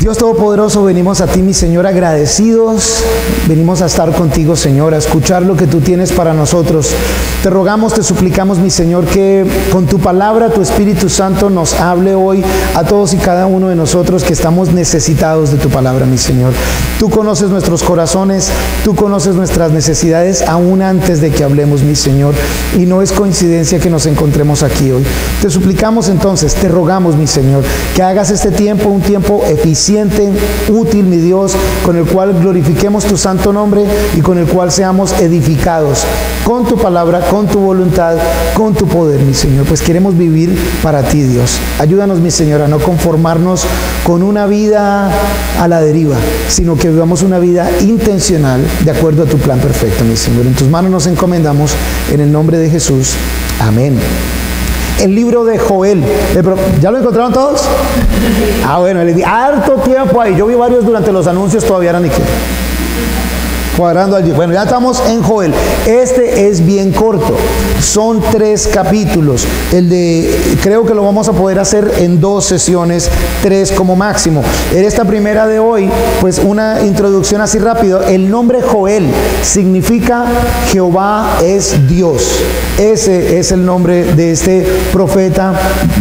Dios Todopoderoso, venimos a ti, mi Señor, agradecidos. Venimos a estar contigo, Señor, a escuchar lo que tú tienes para nosotros. Te rogamos, te suplicamos, mi Señor, que con tu palabra, tu Espíritu Santo nos hable hoy a todos y cada uno de nosotros que estamos necesitados de tu palabra, mi Señor. Tú conoces nuestros corazones, tú conoces nuestras necesidades aún antes de que hablemos, mi Señor. Y no es coincidencia que nos encontremos aquí hoy. Te suplicamos entonces, te rogamos, mi Señor, que hagas este tiempo un tiempo eficiente, útil, mi Dios, con el cual glorifiquemos tu santo nombre y con el cual seamos edificados con tu palabra, con tu voluntad, con tu poder, mi Señor. Pues queremos vivir para ti, Dios. Ayúdanos, mi Señor, a no conformarnos con una vida a la deriva, sino que vivamos una vida intencional de acuerdo a tu plan perfecto, mi Señor. En tus manos nos encomendamos en el nombre de Jesús. Amén. El libro de Joel. ¿Ya lo encontraron todos? Bueno, les di harto tiempo ahí. Yo vi varios durante los anuncios, todavía eran cuadrando allí. Bueno, ya estamos en Joel. Este es bien corto. Son 3 capítulos. Creo que lo vamos a poder hacer en 2 sesiones, 3 como máximo. En esta primera de hoy, pues una introducción así rápido. El nombre Joel significa Jehová es Dios. Ese es el nombre de este profeta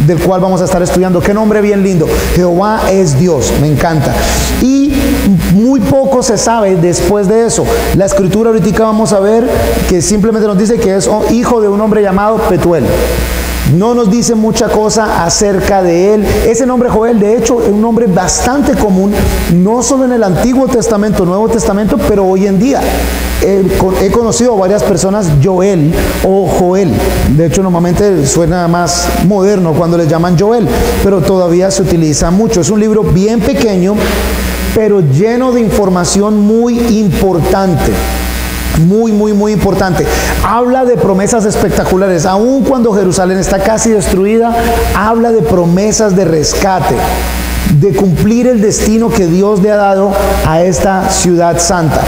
del cual vamos a estar estudiando. Qué nombre bien lindo. Jehová es Dios. Me encanta. Y muy poco se sabe después de eso. La escritura ahorita vamos a ver que simplemente nos dice que es hijo de un hombre llamado Petuel. No nos dice mucha cosa acerca de él. Ese nombre Joel, de hecho, es un nombre bastante común, no solo en el Antiguo Testamento, Nuevo Testamento, pero hoy en día. He conocido a varias personas Joel o Joel. De hecho, normalmente suena más moderno cuando le llaman Joel, pero todavía se utiliza mucho. Es un libro bien pequeño, pero lleno de información muy importante. Muy importante. Habla de promesas espectaculares. Aun cuando Jerusalén está casi destruida, habla de promesas de rescate, de cumplir el destino que Dios le ha dado a esta ciudad santa.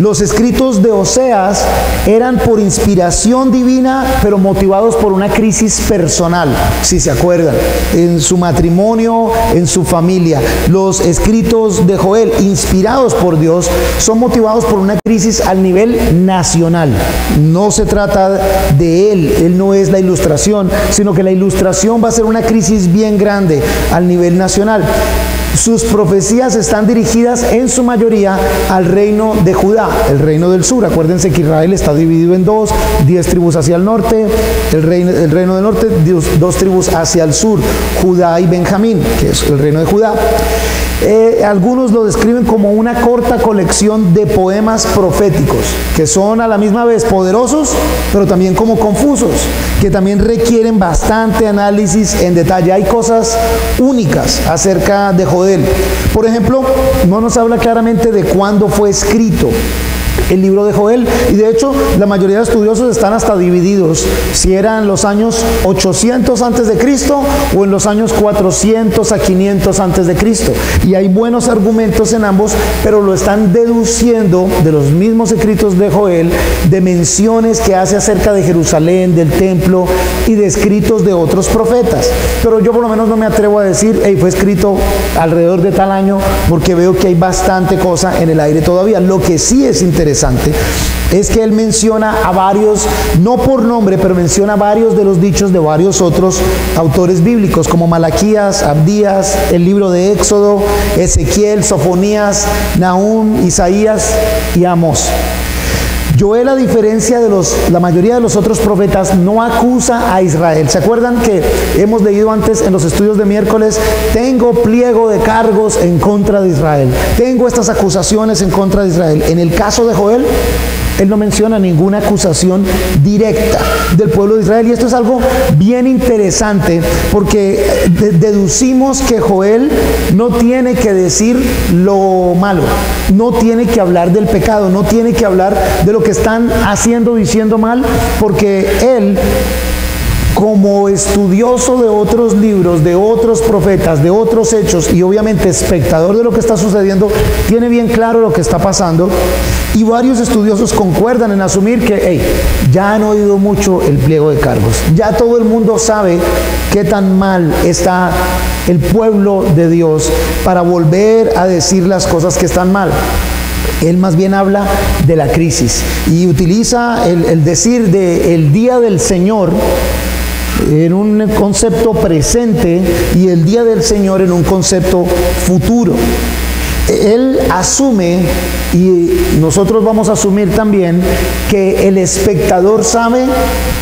Los escritos de Oseas eran por inspiración divina, pero motivados por una crisis personal, si se acuerdan, en su matrimonio, en su familia. Los escritos de Joel, inspirados por Dios, son motivados por una crisis al nivel nacional. No se trata de él no es la ilustración, sino que la ilustración va a ser una crisis bien grande al nivel nacional. Sus profecías están dirigidas en su mayoría al reino de Judá, el reino del sur. Acuérdense que Israel está dividido en 2, 10 tribus hacia el norte, el reino del norte, 2 tribus hacia el sur, Judá y Benjamín, que es el reino de Judá. Algunos lo describen como una corta colección de poemas proféticos, que son a la misma vez poderosos, pero también como confusos, que también requieren bastante análisis en detalle. Hay cosas únicas acerca de Joel. Por ejemplo, no nos habla claramente de cuándo fue escrito el libro de Joel, y de hecho la mayoría de estudiosos están hasta divididos si eran los años 800 antes de Cristo o en los años 400 a 500 antes de Cristo, y hay buenos argumentos en ambos, pero lo están deduciendo de los mismos escritos de Joel, de menciones que hace acerca de Jerusalén, del templo y de escritos de otros profetas. Pero yo por lo menos no me atrevo a decir fue escrito alrededor de tal año, porque veo que hay bastante cosa en el aire todavía. Lo que sí es interesante es que él menciona a varios, no por nombre, pero menciona varios de los dichos de varios otros autores bíblicos, como Malaquías, Abdías, el libro de Éxodo, Ezequiel, Sofonías, Nahum, Isaías y Amós. Joel, a diferencia de la mayoría de los otros profetas, no acusa a Israel. ¿Se acuerdan que hemos leído antes en los estudios de miércoles? Tengo pliego de cargos en contra de Israel. Tengo estas acusaciones en contra de Israel. En el caso de Joel, él no menciona ninguna acusación directa del pueblo de Israel. Y esto es algo bien interesante, porque deducimos que Joel no tiene que decir lo malo, no tiene que hablar del pecado, no tiene que hablar de lo que están haciendo, diciendo mal, porque él, como estudioso de otros libros, de otros profetas, de otros hechos, y obviamente espectador de lo que está sucediendo, tiene bien claro lo que está pasando. Y varios estudiosos concuerdan en asumir que ya han oído mucho el pliego de cargos. Ya todo el mundo sabe qué tan mal está el pueblo de Dios para volver a decir las cosas que están mal. Él más bien habla de la crisis y utiliza el decir del día del Señor en un concepto presente y el día del Señor en un concepto futuro. Él asume, y nosotros vamos a asumir también, que el espectador sabe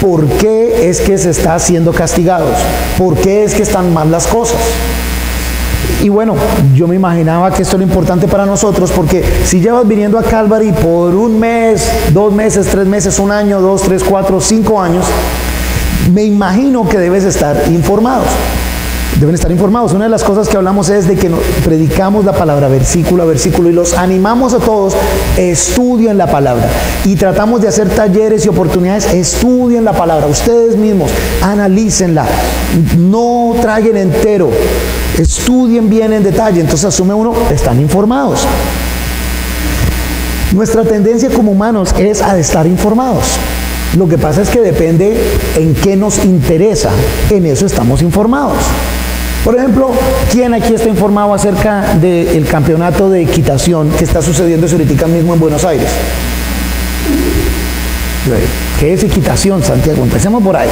por qué es que se está siendo castigados, por qué es que están mal las cosas. Y bueno, yo me imaginaba que esto era importante para nosotros, porque si llevas viniendo a Calvary por un mes, 2 meses, 3 meses, 1 año, 2, 3, 4, 5 años, me imagino que debes estar informados. Deben estar informados. Una de las cosas que hablamos es de que predicamos la palabra versículo a versículo y los animamos a todos, estudien la palabra. Y tratamos de hacer talleres y oportunidades, estudien la palabra. Ustedes mismos, analícenla. No traguen entero. Estudien bien en detalle. Entonces asume uno, están informados. Nuestra tendencia como humanos es a estar informados. Lo que pasa es que depende en qué nos interesa. En eso estamos informados. Por ejemplo, ¿quién aquí está informado acerca del campeonato de equitación que está sucediendo ahorita mismo en Buenos Aires? ¿Qué es equitación, Santiago? Empecemos por ahí.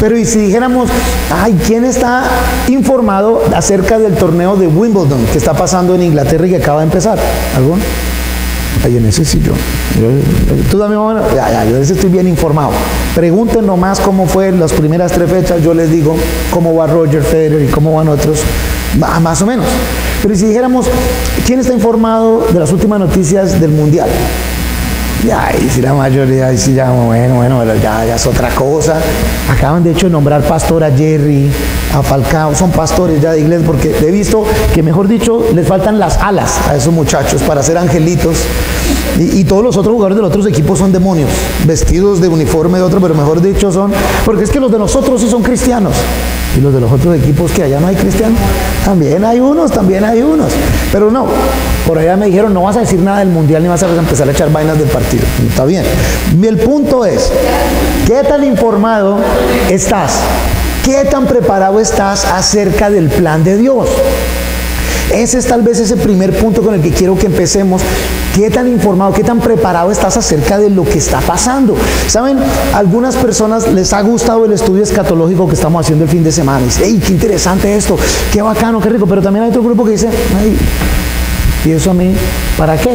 Pero y si dijéramos, ay, ¿quién está informado acerca del torneo de Wimbledon que está pasando en Inglaterra y que acaba de empezar? ¿Algún? Ay, en ese sí yo. Tú también, bueno, yo de ese estoy bien informado. Pregunten nomás cómo fue las primeras 3 fechas, yo les digo cómo va Roger Federer y cómo van otros, más o menos. Pero si dijéramos, ¿quién está informado de las últimas noticias del Mundial? Ya, y si la mayoría, y si ya, bueno, pero ya es otra cosa. Acaban de hecho de nombrar pastor a Jerry, a Falcao, son pastores ya de iglesia, porque he visto que, mejor dicho, les faltan las alas a esos muchachos para ser angelitos. Y todos los otros jugadores de los otros equipos son demonios, vestidos de uniforme de otro, pero mejor dicho son, porque es que los de nosotros sí son cristianos. Y los de los otros equipos que allá no hay cristianos, también hay unos. Pero no, por allá me dijeron, no vas a decir nada del Mundial ni vas a empezar a echar vainas del partido. Está bien. El punto es, ¿qué tan informado estás? ¿Qué tan preparado estás acerca del plan de Dios? Ese es tal vez ese primer punto con el que quiero que empecemos. ¿Qué tan informado, qué tan preparado estás acerca de lo que está pasando? ¿Saben? A algunas personas les ha gustado el estudio escatológico que estamos haciendo el fin de semana. Dicen, ¡hey, qué interesante esto! ¡Qué bacano, qué rico! Pero también hay otro grupo que dice, ¡ay! ¿Y eso a mí? ¿Para qué?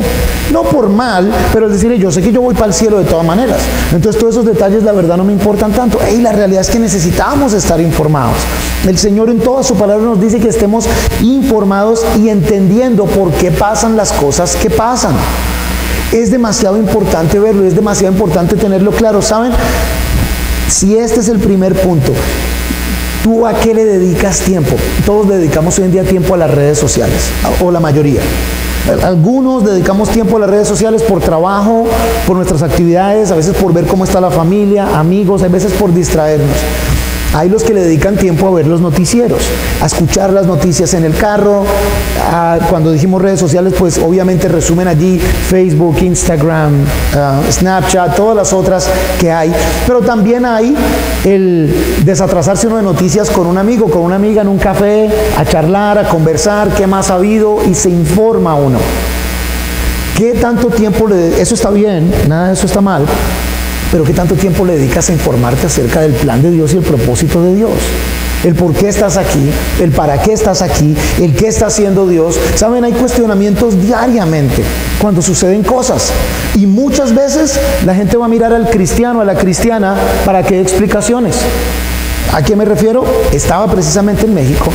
No por mal, pero es decir, yo sé que yo voy para el cielo de todas maneras. Entonces todos esos detalles la verdad no me importan tanto. Y la realidad es que necesitamos estar informados. El Señor en toda su palabra nos dice que estemos informados y entendiendo por qué pasan las cosas que pasan. Es demasiado importante verlo, es demasiado importante tenerlo claro. ¿Saben? Si este es el primer punto, ¿tú a qué le dedicas tiempo? Todos le dedicamos hoy en día tiempo a las redes sociales, o la mayoría. Algunos dedicamos tiempo a las redes sociales por trabajo, por nuestras actividades, a veces por ver cómo está la familia, amigos, a veces por distraernos. Hay los que le dedican tiempo a ver los noticieros, a escuchar las noticias en el carro. Cuando dijimos redes sociales, pues obviamente resumen allí Facebook, Instagram, Snapchat, todas las otras que hay. Pero también hay el desatrasarse uno de noticias con un amigo, con una amiga en un café, a charlar, a conversar, qué más ha habido, y se informa uno. ¿Qué tanto tiempo eso está bien, nada de eso está mal. Pero ¿qué tanto tiempo le dedicas a informarte acerca del plan de Dios y el propósito de Dios? El por qué estás aquí, el para qué estás aquí, el qué está haciendo Dios. ¿Saben? Hay cuestionamientos diariamente cuando suceden cosas. Y muchas veces la gente va a mirar al cristiano, a la cristiana, para que dé explicaciones. ¿A qué me refiero? Estaba precisamente en México.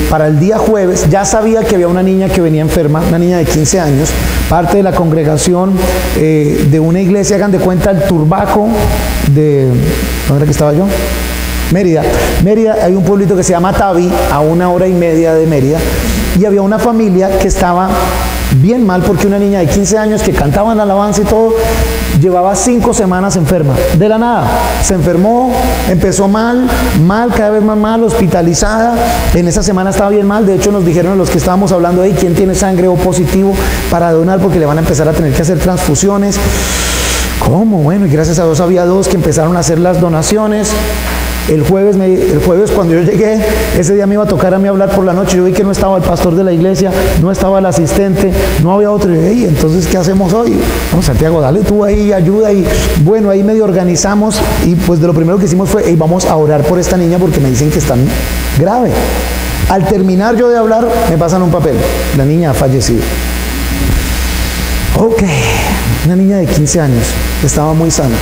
Para el día jueves ya sabía que había una niña que venía enferma, una niña de 15 años, parte de la congregación de una iglesia, hagan de cuenta el Turbaco de... ¿Dónde era que estaba yo? Mérida. Mérida, hay un pueblito que se llama Tavi, a 1h30 de Mérida, y había una familia que estaba bien mal porque una niña de 15 años que cantaba en alabanza y todo, llevaba 5 semanas enferma, de la nada, se enfermó, empezó mal, cada vez más mal, hospitalizada, en esa semana estaba bien mal. De hecho nos dijeron los que estábamos hablando ahí, ¿quién tiene sangre O positivo para donar? Porque le van a empezar a tener que hacer transfusiones. ¿Cómo? Bueno, y gracias a Dios había 2 que empezaron a hacer las donaciones. El jueves cuando yo llegué, ese día me iba a tocar a mí hablar por la noche, yo vi que no estaba el pastor de la iglesia, no estaba el asistente, no había otro, y dije, entonces, ¿qué hacemos hoy? Bueno, Santiago, dale tú ahí ayuda, y bueno, ahí medio organizamos, y pues de lo primero que hicimos fue, vamos a orar por esta niña porque me dicen que está grave. Al terminar yo de hablar, me pasan un papel, la niña ha fallecido. Ok, una niña de 15 años, estaba muy sana,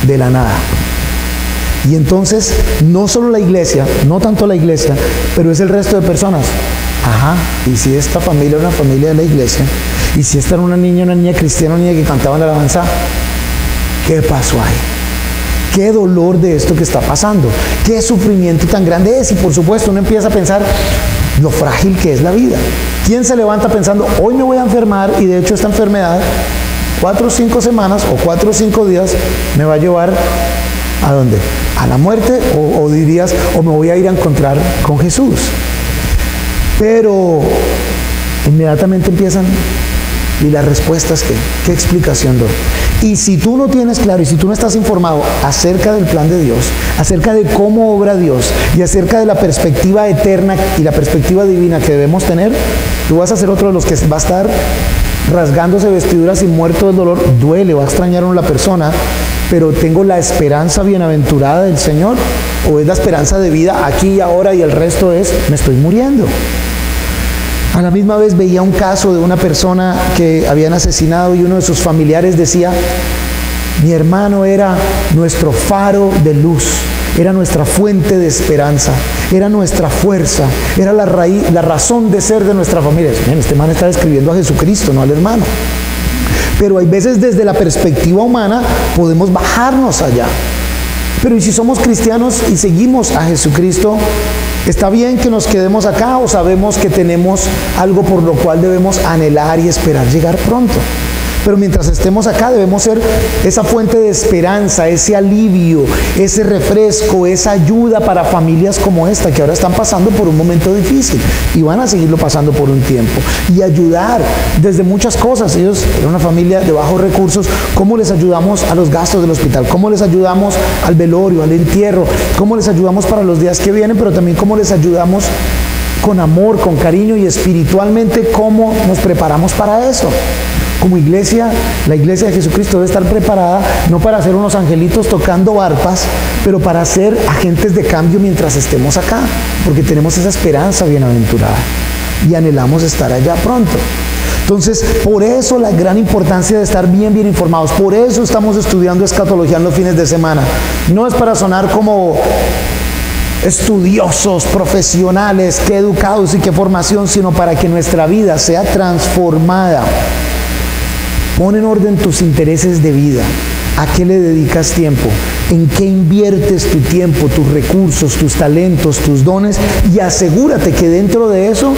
de la nada. Y entonces, no solo la iglesia, no tanto la iglesia, pero es el resto de personas. Ajá, y si esta familia era una familia de la iglesia, y si esta era una niña cristiana, una niña que cantaba en la alabanza, ¿qué pasó ahí? ¿Qué dolor de esto que está pasando? ¿Qué sufrimiento tan grande es? Y por supuesto uno empieza a pensar lo frágil que es la vida. ¿Quién se levanta pensando, hoy me voy a enfermar, y de hecho esta enfermedad, 4 o 5 semanas o 4 o 5 días, me va a llevar ¿a dónde? ¿A la muerte? O dirías, o me voy a ir a encontrar con Jesús. Pero inmediatamente empiezan, y las respuestas, ¿qué explicación doy? Y si tú no tienes claro, y si tú no estás informado acerca del plan de Dios, acerca de cómo obra Dios, y acerca de la perspectiva eterna y la perspectiva divina que debemos tener, tú vas a ser otro de los que va a estar rasgándose vestiduras y muerto del dolor. Duele, va a extrañar a la persona, pero tengo la esperanza bienaventurada del Señor, o es la esperanza de vida aquí y ahora, y el resto es, me estoy muriendo. A la misma vez veía un caso de una persona que habían asesinado, y uno de sus familiares decía, mi hermano era nuestro faro de luz, era nuestra fuente de esperanza, era nuestra fuerza, era la raíz, la razón de ser de nuestra familia. Este man está describiendo a Jesucristo, no al hermano. Pero hay veces desde la perspectiva humana podemos bajarnos allá. Pero ¿y si somos cristianos y seguimos a Jesucristo? ¿Está bien que nos quedemos acá, o sabemos que tenemos algo por lo cual debemos anhelar y esperar llegar pronto? Pero mientras estemos acá debemos ser esa fuente de esperanza, ese alivio, ese refresco, esa ayuda para familias como esta, que ahora están pasando por un momento difícil y van a seguirlo pasando por un tiempo. Y ayudar desde muchas cosas. Ellos eran una familia de bajos recursos. ¿Cómo les ayudamos a los gastos del hospital? ¿Cómo les ayudamos al velorio, al entierro? ¿Cómo les ayudamos para los días que vienen? Pero también cómo les ayudamos con amor, con cariño, y espiritualmente cómo nos preparamos para eso. Como iglesia, la iglesia de Jesucristo debe estar preparada no para ser unos angelitos tocando arpas, pero para ser agentes de cambio mientras estemos acá, porque tenemos esa esperanza bienaventurada y anhelamos estar allá pronto. Entonces, por eso la gran importancia de estar bien informados. Por eso estamos estudiando escatología en los fines de semana. No es para sonar como estudiosos, profesionales, qué educados y qué formación, sino para que nuestra vida sea transformada. Pon en orden tus intereses de vida. ¿A qué le dedicas tiempo? ¿En qué inviertes tu tiempo, tus recursos, tus talentos, tus dones? Y asegúrate que dentro de eso,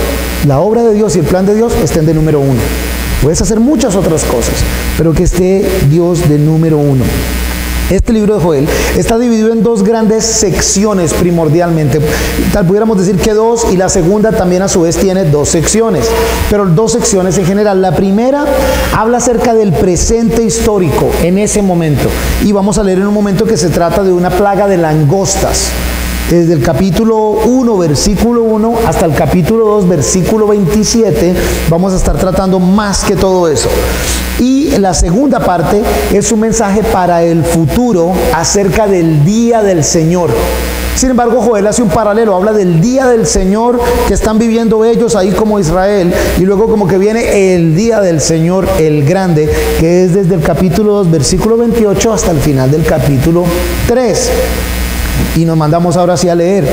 la obra de Dios y el plan de Dios estén de número 1. Puedes hacer muchas otras cosas, pero que esté Dios de número 1. Este libro de Joel está dividido en 2 grandes secciones primordialmente. Tal pudiéramos decir que 2, y la segunda también a su vez tiene 2 secciones. Pero 2 secciones en general. La primera habla acerca del presente histórico en ese momento. Y vamos a leer en un momento que se trata de una plaga de langostas. Desde el capítulo 1, versículo 1, hasta el capítulo 2, versículo 27, vamos a estar tratando más que todo eso. Y la segunda parte es un mensaje para el futuro acerca del día del Señor. Sin embargo, Joel hace un paralelo, habla del día del Señor que están viviendo ellos ahí como Israel, y luego como que viene el día del Señor, el grande, que es desde el capítulo 2, versículo 28 hasta el final del capítulo 3. Y nos mandamos ahora sí a leer.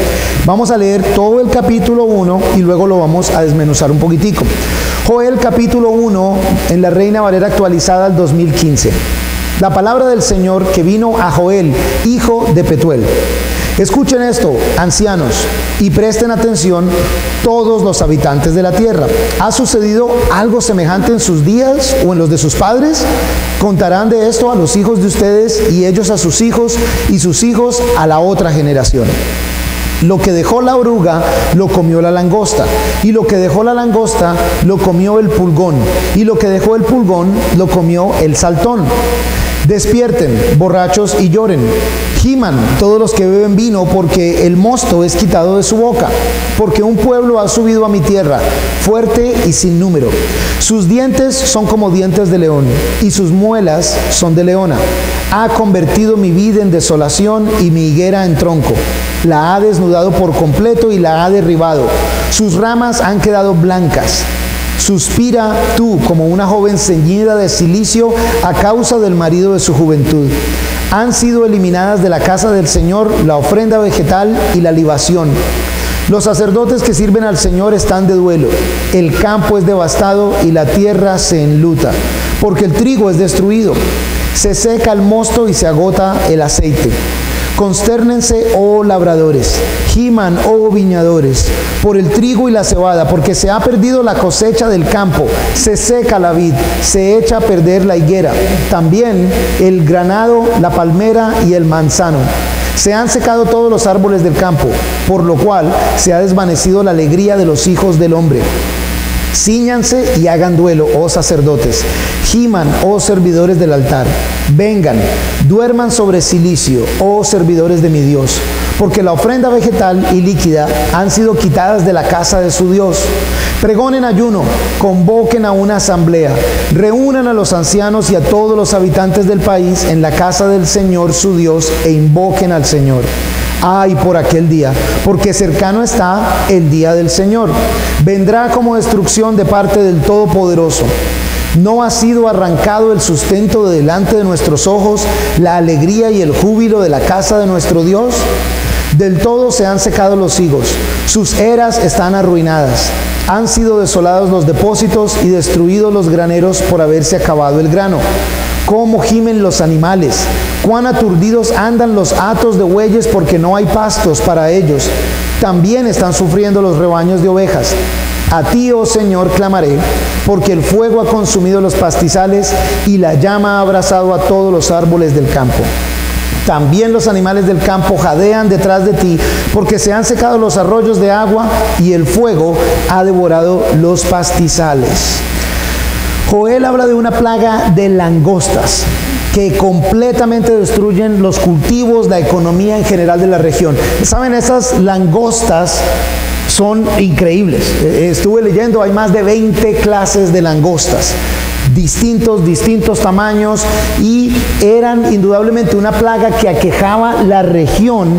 Vamos a leer todo el capítulo 1 y luego lo vamos a desmenuzar un poquitico. Joel capítulo 1 en la Reina Valera actualizada al 2015. La palabra del Señor que vino a Joel, hijo de Petuel. Escuchen esto, ancianos, y presten atención todos los habitantes de la tierra. ¿Ha sucedido algo semejante en sus días o en los de sus padres? Contarán de esto a los hijos de ustedes, y ellos a sus hijos, y sus hijos a la otra generación. Lo que dejó la oruga lo comió la langosta, y lo que dejó la langosta lo comió el pulgón, y lo que dejó el pulgón lo comió el saltón. Despierten, borrachos, y lloren. Giman todos los que beben vino, porque el mosto es quitado de su boca, porque un pueblo ha subido a mi tierra, fuerte y sin número. Sus dientes son como dientes de león, y sus muelas son de leona. Ha convertido mi vid en desolación y mi higuera en tronco. La ha desnudado por completo y la ha derribado. Sus ramas han quedado blancas. Suspira tú como una joven ceñida de cilicio a causa del marido de su juventud. Han sido eliminadas de la casa del Señor la ofrenda vegetal y la libación. Los sacerdotes que sirven al Señor están de duelo. El campo es devastado y la tierra se enluta, porque el trigo es destruido. Se seca el mosto y se agota el aceite. Constérnense, oh labradores, giman, oh viñadores, por el trigo y la cebada, porque se ha perdido la cosecha del campo, se seca la vid, se echa a perder la higuera, también el granado, la palmera y el manzano. Se han secado todos los árboles del campo, por lo cual se ha desvanecido la alegría de los hijos del hombre. Cíñanse y hagan duelo, oh sacerdotes. Giman, oh servidores del altar. Vengan, duerman sobre cilicio, oh servidores de mi Dios. Porque la ofrenda vegetal y líquida han sido quitadas de la casa de su Dios. Pregonen ayuno, convoquen a una asamblea, reúnan a los ancianos y a todos los habitantes del país en la casa del Señor su Dios e invoquen al Señor. Ay, por aquel día, porque cercano está el día del Señor. Vendrá como destrucción de parte del Todopoderoso. ¿No ha sido arrancado el sustento de delante de nuestros ojos, la alegría y el júbilo de la casa de nuestro Dios? Del todo se han secado los higos, sus eras están arruinadas. Han sido desolados los depósitos y destruidos los graneros por haberse acabado el grano. Cómo gimen los animales, cuán aturdidos andan los hatos de bueyes porque no hay pastos para ellos. También están sufriendo los rebaños de ovejas. A ti, oh Señor, clamaré, porque el fuego ha consumido los pastizales y la llama ha abrasado a todos los árboles del campo. También los animales del campo jadean detrás de ti, porque se han secado los arroyos de agua y el fuego ha devorado los pastizales. Joel habla de una plaga de langostas que completamente destruyen los cultivos, la economía en general de la región. ¿Saben? Esas langostas son increíbles. Estuve leyendo, hay más de 20 clases de langostas. Distintos tamaños, y eran indudablemente una plaga que aquejaba la región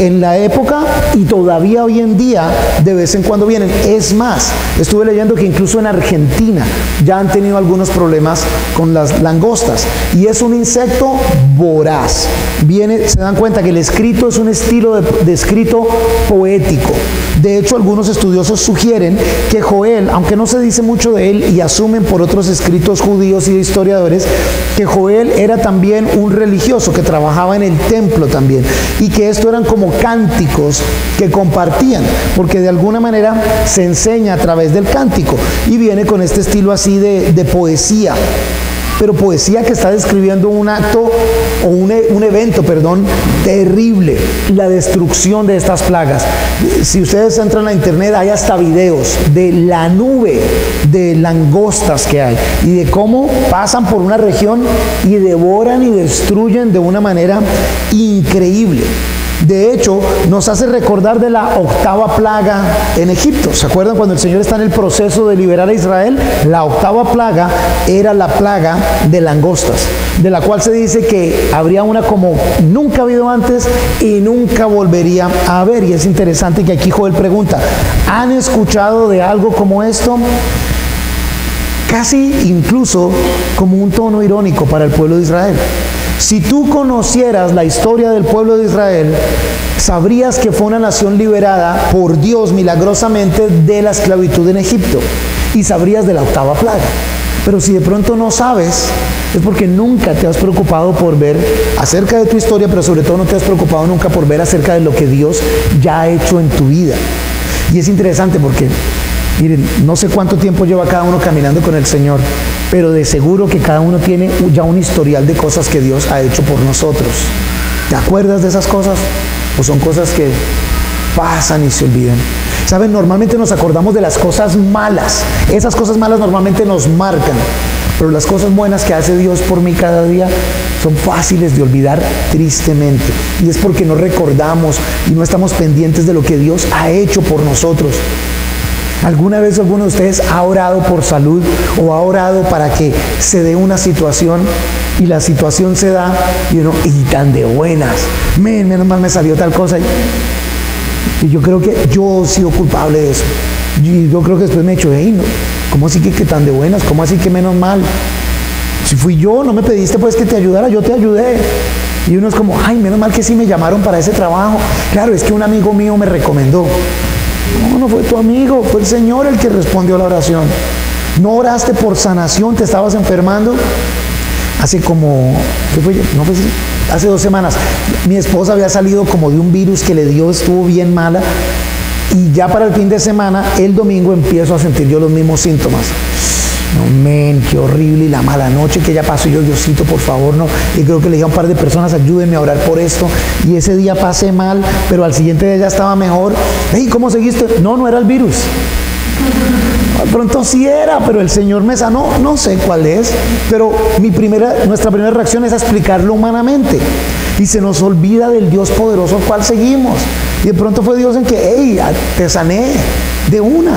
en la época y todavía hoy en día de vez en cuando vienen. Es más, estuve leyendo que incluso en Argentina ya han tenido algunos problemas con las langostas, y es un insecto voraz. Se dan cuenta que el escrito es un estilo de escrito poético. De hecho, algunos estudiosos sugieren que Joel, aunque no se dice mucho de él y asumen por otros escritos judíos y historiadores, que Joel era también un religioso que trabajaba en el templo también, y que esto eran como cánticos que compartían, porque de alguna manera se enseña a través del cántico, y viene con este estilo así de poesía. Pero poesía que está describiendo un acto o un evento terrible, la destrucción de estas plagas. Si ustedes entran a internet, hay hasta videos de la nube de langostas que hay y de cómo pasan por una región y devoran y destruyen de una manera increíble. De hecho, nos hace recordar de la octava plaga en Egipto. ¿Se acuerdan cuando el Señor está en el proceso de liberar a Israel? La octava plaga era la plaga de langostas, de la cual se dice que habría una como nunca ha habido antes y nunca volvería a haber. Y es interesante que aquí Joel pregunta, ¿han escuchado de algo como esto? Casi incluso como un tono irónico para el pueblo de Israel. Si tú conocieras la historia del pueblo de Israel, sabrías que fue una nación liberada por Dios milagrosamente de la esclavitud en Egipto, y sabrías de la octava plaga. Pero si de pronto no sabes, es porque nunca te has preocupado por ver acerca de tu historia, pero sobre todo no te has preocupado nunca por ver acerca de lo que Dios ya ha hecho en tu vida. Y es interesante porque, miren, no sé cuánto tiempo lleva cada uno caminando con el Señor, pero de seguro que cada uno tiene ya un historial de cosas que Dios ha hecho por nosotros. ¿Te acuerdas de esas cosas? ¿O son cosas que pasan y se olvidan? ¿Saben? Normalmente nos acordamos de las cosas malas. Esas cosas malas normalmente nos marcan. Pero las cosas buenas que hace Dios por mí cada día son fáciles de olvidar tristemente. Y es porque no recordamos y no estamos pendientes de lo que Dios ha hecho por nosotros. ¿Alguna vez alguno de ustedes ha orado por salud o ha orado para que se dé una situación y la situación se da y tan de buenas? Menos mal me salió tal cosa. Y yo creo que yo he sido culpable de eso. Y yo creo que después me he dicho, no, ¿cómo así que tan de buenas? ¿Cómo así que menos mal? Si fui yo, no me pediste pues que te ayudara, yo te ayudé. Y uno es como, ay, menos mal que sí me llamaron para ese trabajo. Claro, es que un amigo mío me recomendó. No fue tu amigo, fue el Señor el que respondió a la oración. No oraste por sanación, te estabas enfermando. Hace como, hace 2 semanas, mi esposa había salido como de un virus que le dio, estuvo bien mala. Y ya para el fin de semana, el domingo, empiezo a sentir yo los mismos síntomas. No, qué horrible, y la mala noche que ella pasó. Y yo, Diosito, por favor, no. Y creo que le dije a un par de personas, ayúdenme a orar por esto. Y ese día pasé mal, pero al siguiente día ya estaba mejor. ¿Cómo seguiste? No era el virus. De pronto sí era, pero el Señor me sanó. No sé cuál es, pero nuestra primera reacción es a explicarlo humanamente. Y se nos olvida del Dios poderoso al cual seguimos. Y de pronto fue Dios en que, te sané de una.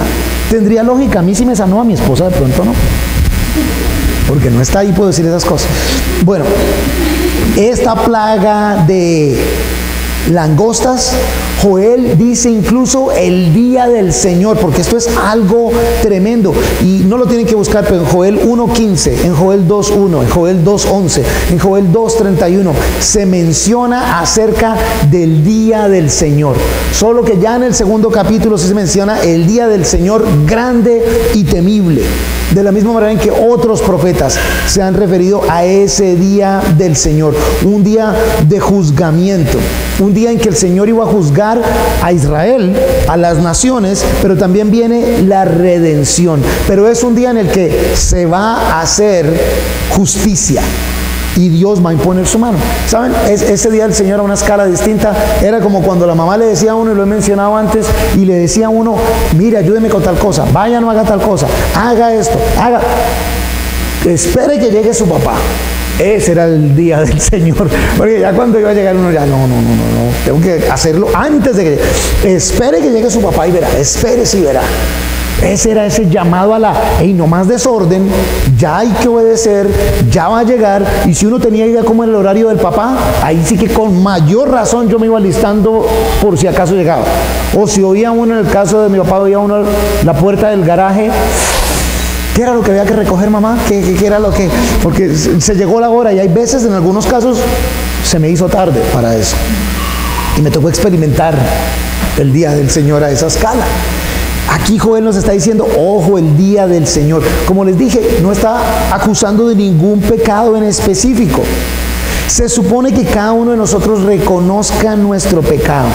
Tendría lógica, a mí sí me sanó, a mi esposa de pronto no. Porque no está ahí, puedo decir esas cosas. Bueno, esta plaga de langostas, Joel dice incluso el día del Señor, porque esto es algo tremendo y no lo tienen que buscar, pero en Joel 1.15, en Joel 2.1, en Joel 2.11, en Joel 2.31 se menciona acerca del día del Señor. Solo que ya en el segundo capítulo sí se menciona el día del Señor grande y temible. De la misma manera en que otros profetas se han referido a ese día del Señor, un día de juzgamiento, un día en que el Señor iba a juzgar a Israel, a las naciones, pero también viene la redención. Pero es un día en el que se va a hacer justicia y Dios va a imponer su mano. ¿Saben? Ese día del Señor a una escala distinta era como cuando la mamá le decía a uno, y lo he mencionado antes, y le decía a uno, mire, ayúdeme con tal cosa, vaya, no haga tal cosa, haga esto, espere que llegue su papá. Ese era el día del Señor, porque ya cuando iba a llegar uno ya, no, tengo que hacerlo antes de que llegue. Espere que llegue su papá y verá, espere si verá. Ese era ese llamado a no más desorden, ya hay que obedecer, ya va a llegar. Y si uno tenía idea cómo era el horario del papá, ahí sí que con mayor razón yo me iba listando por si acaso llegaba. O si oía uno, en el caso de mi papá, oía uno la puerta del garaje, ¿qué era lo que había que recoger, mamá? ¿Qué era lo que...? Porque se llegó la hora y hay veces, en algunos casos, se me hizo tarde para eso. Y me tocó experimentar el día del Señor a esa escala. Aquí Joel nos está diciendo, ojo, el día del Señor. Como les dije, no está acusando de ningún pecado en específico. Se supone que cada uno de nosotros reconozca nuestro pecado,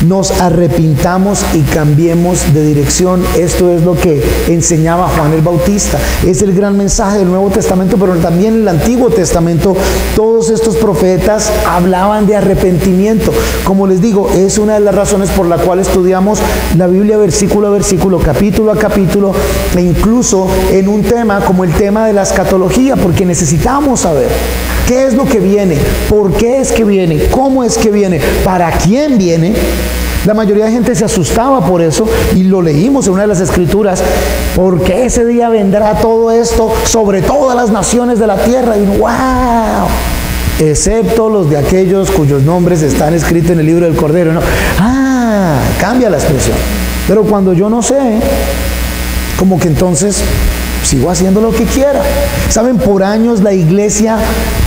nos arrepintamos y cambiemos de dirección. Esto es lo que enseñaba Juan el Bautista. Es el gran mensaje del Nuevo Testamento, pero también en el Antiguo Testamento todos estos profetas hablaban de arrepentimiento. Como les digo, es una de las razones por la cual estudiamos la Biblia versículo a versículo, capítulo a capítulo, e incluso en un tema como el tema de la escatología, porque necesitamos saber qué es lo que viene, por qué es que viene, cómo es que viene, para quién viene. La mayoría de gente se asustaba por eso, y lo leímos en una de las escrituras, porque ese día vendrá todo esto sobre todas las naciones de la tierra. Y wow, excepto los de aquellos cuyos nombres están escritos en el libro del Cordero, ¿no? Cambia la expresión. Pero cuando yo no sé, como que entonces sigo haciendo lo que quiera. ¿Saben? Por años la iglesia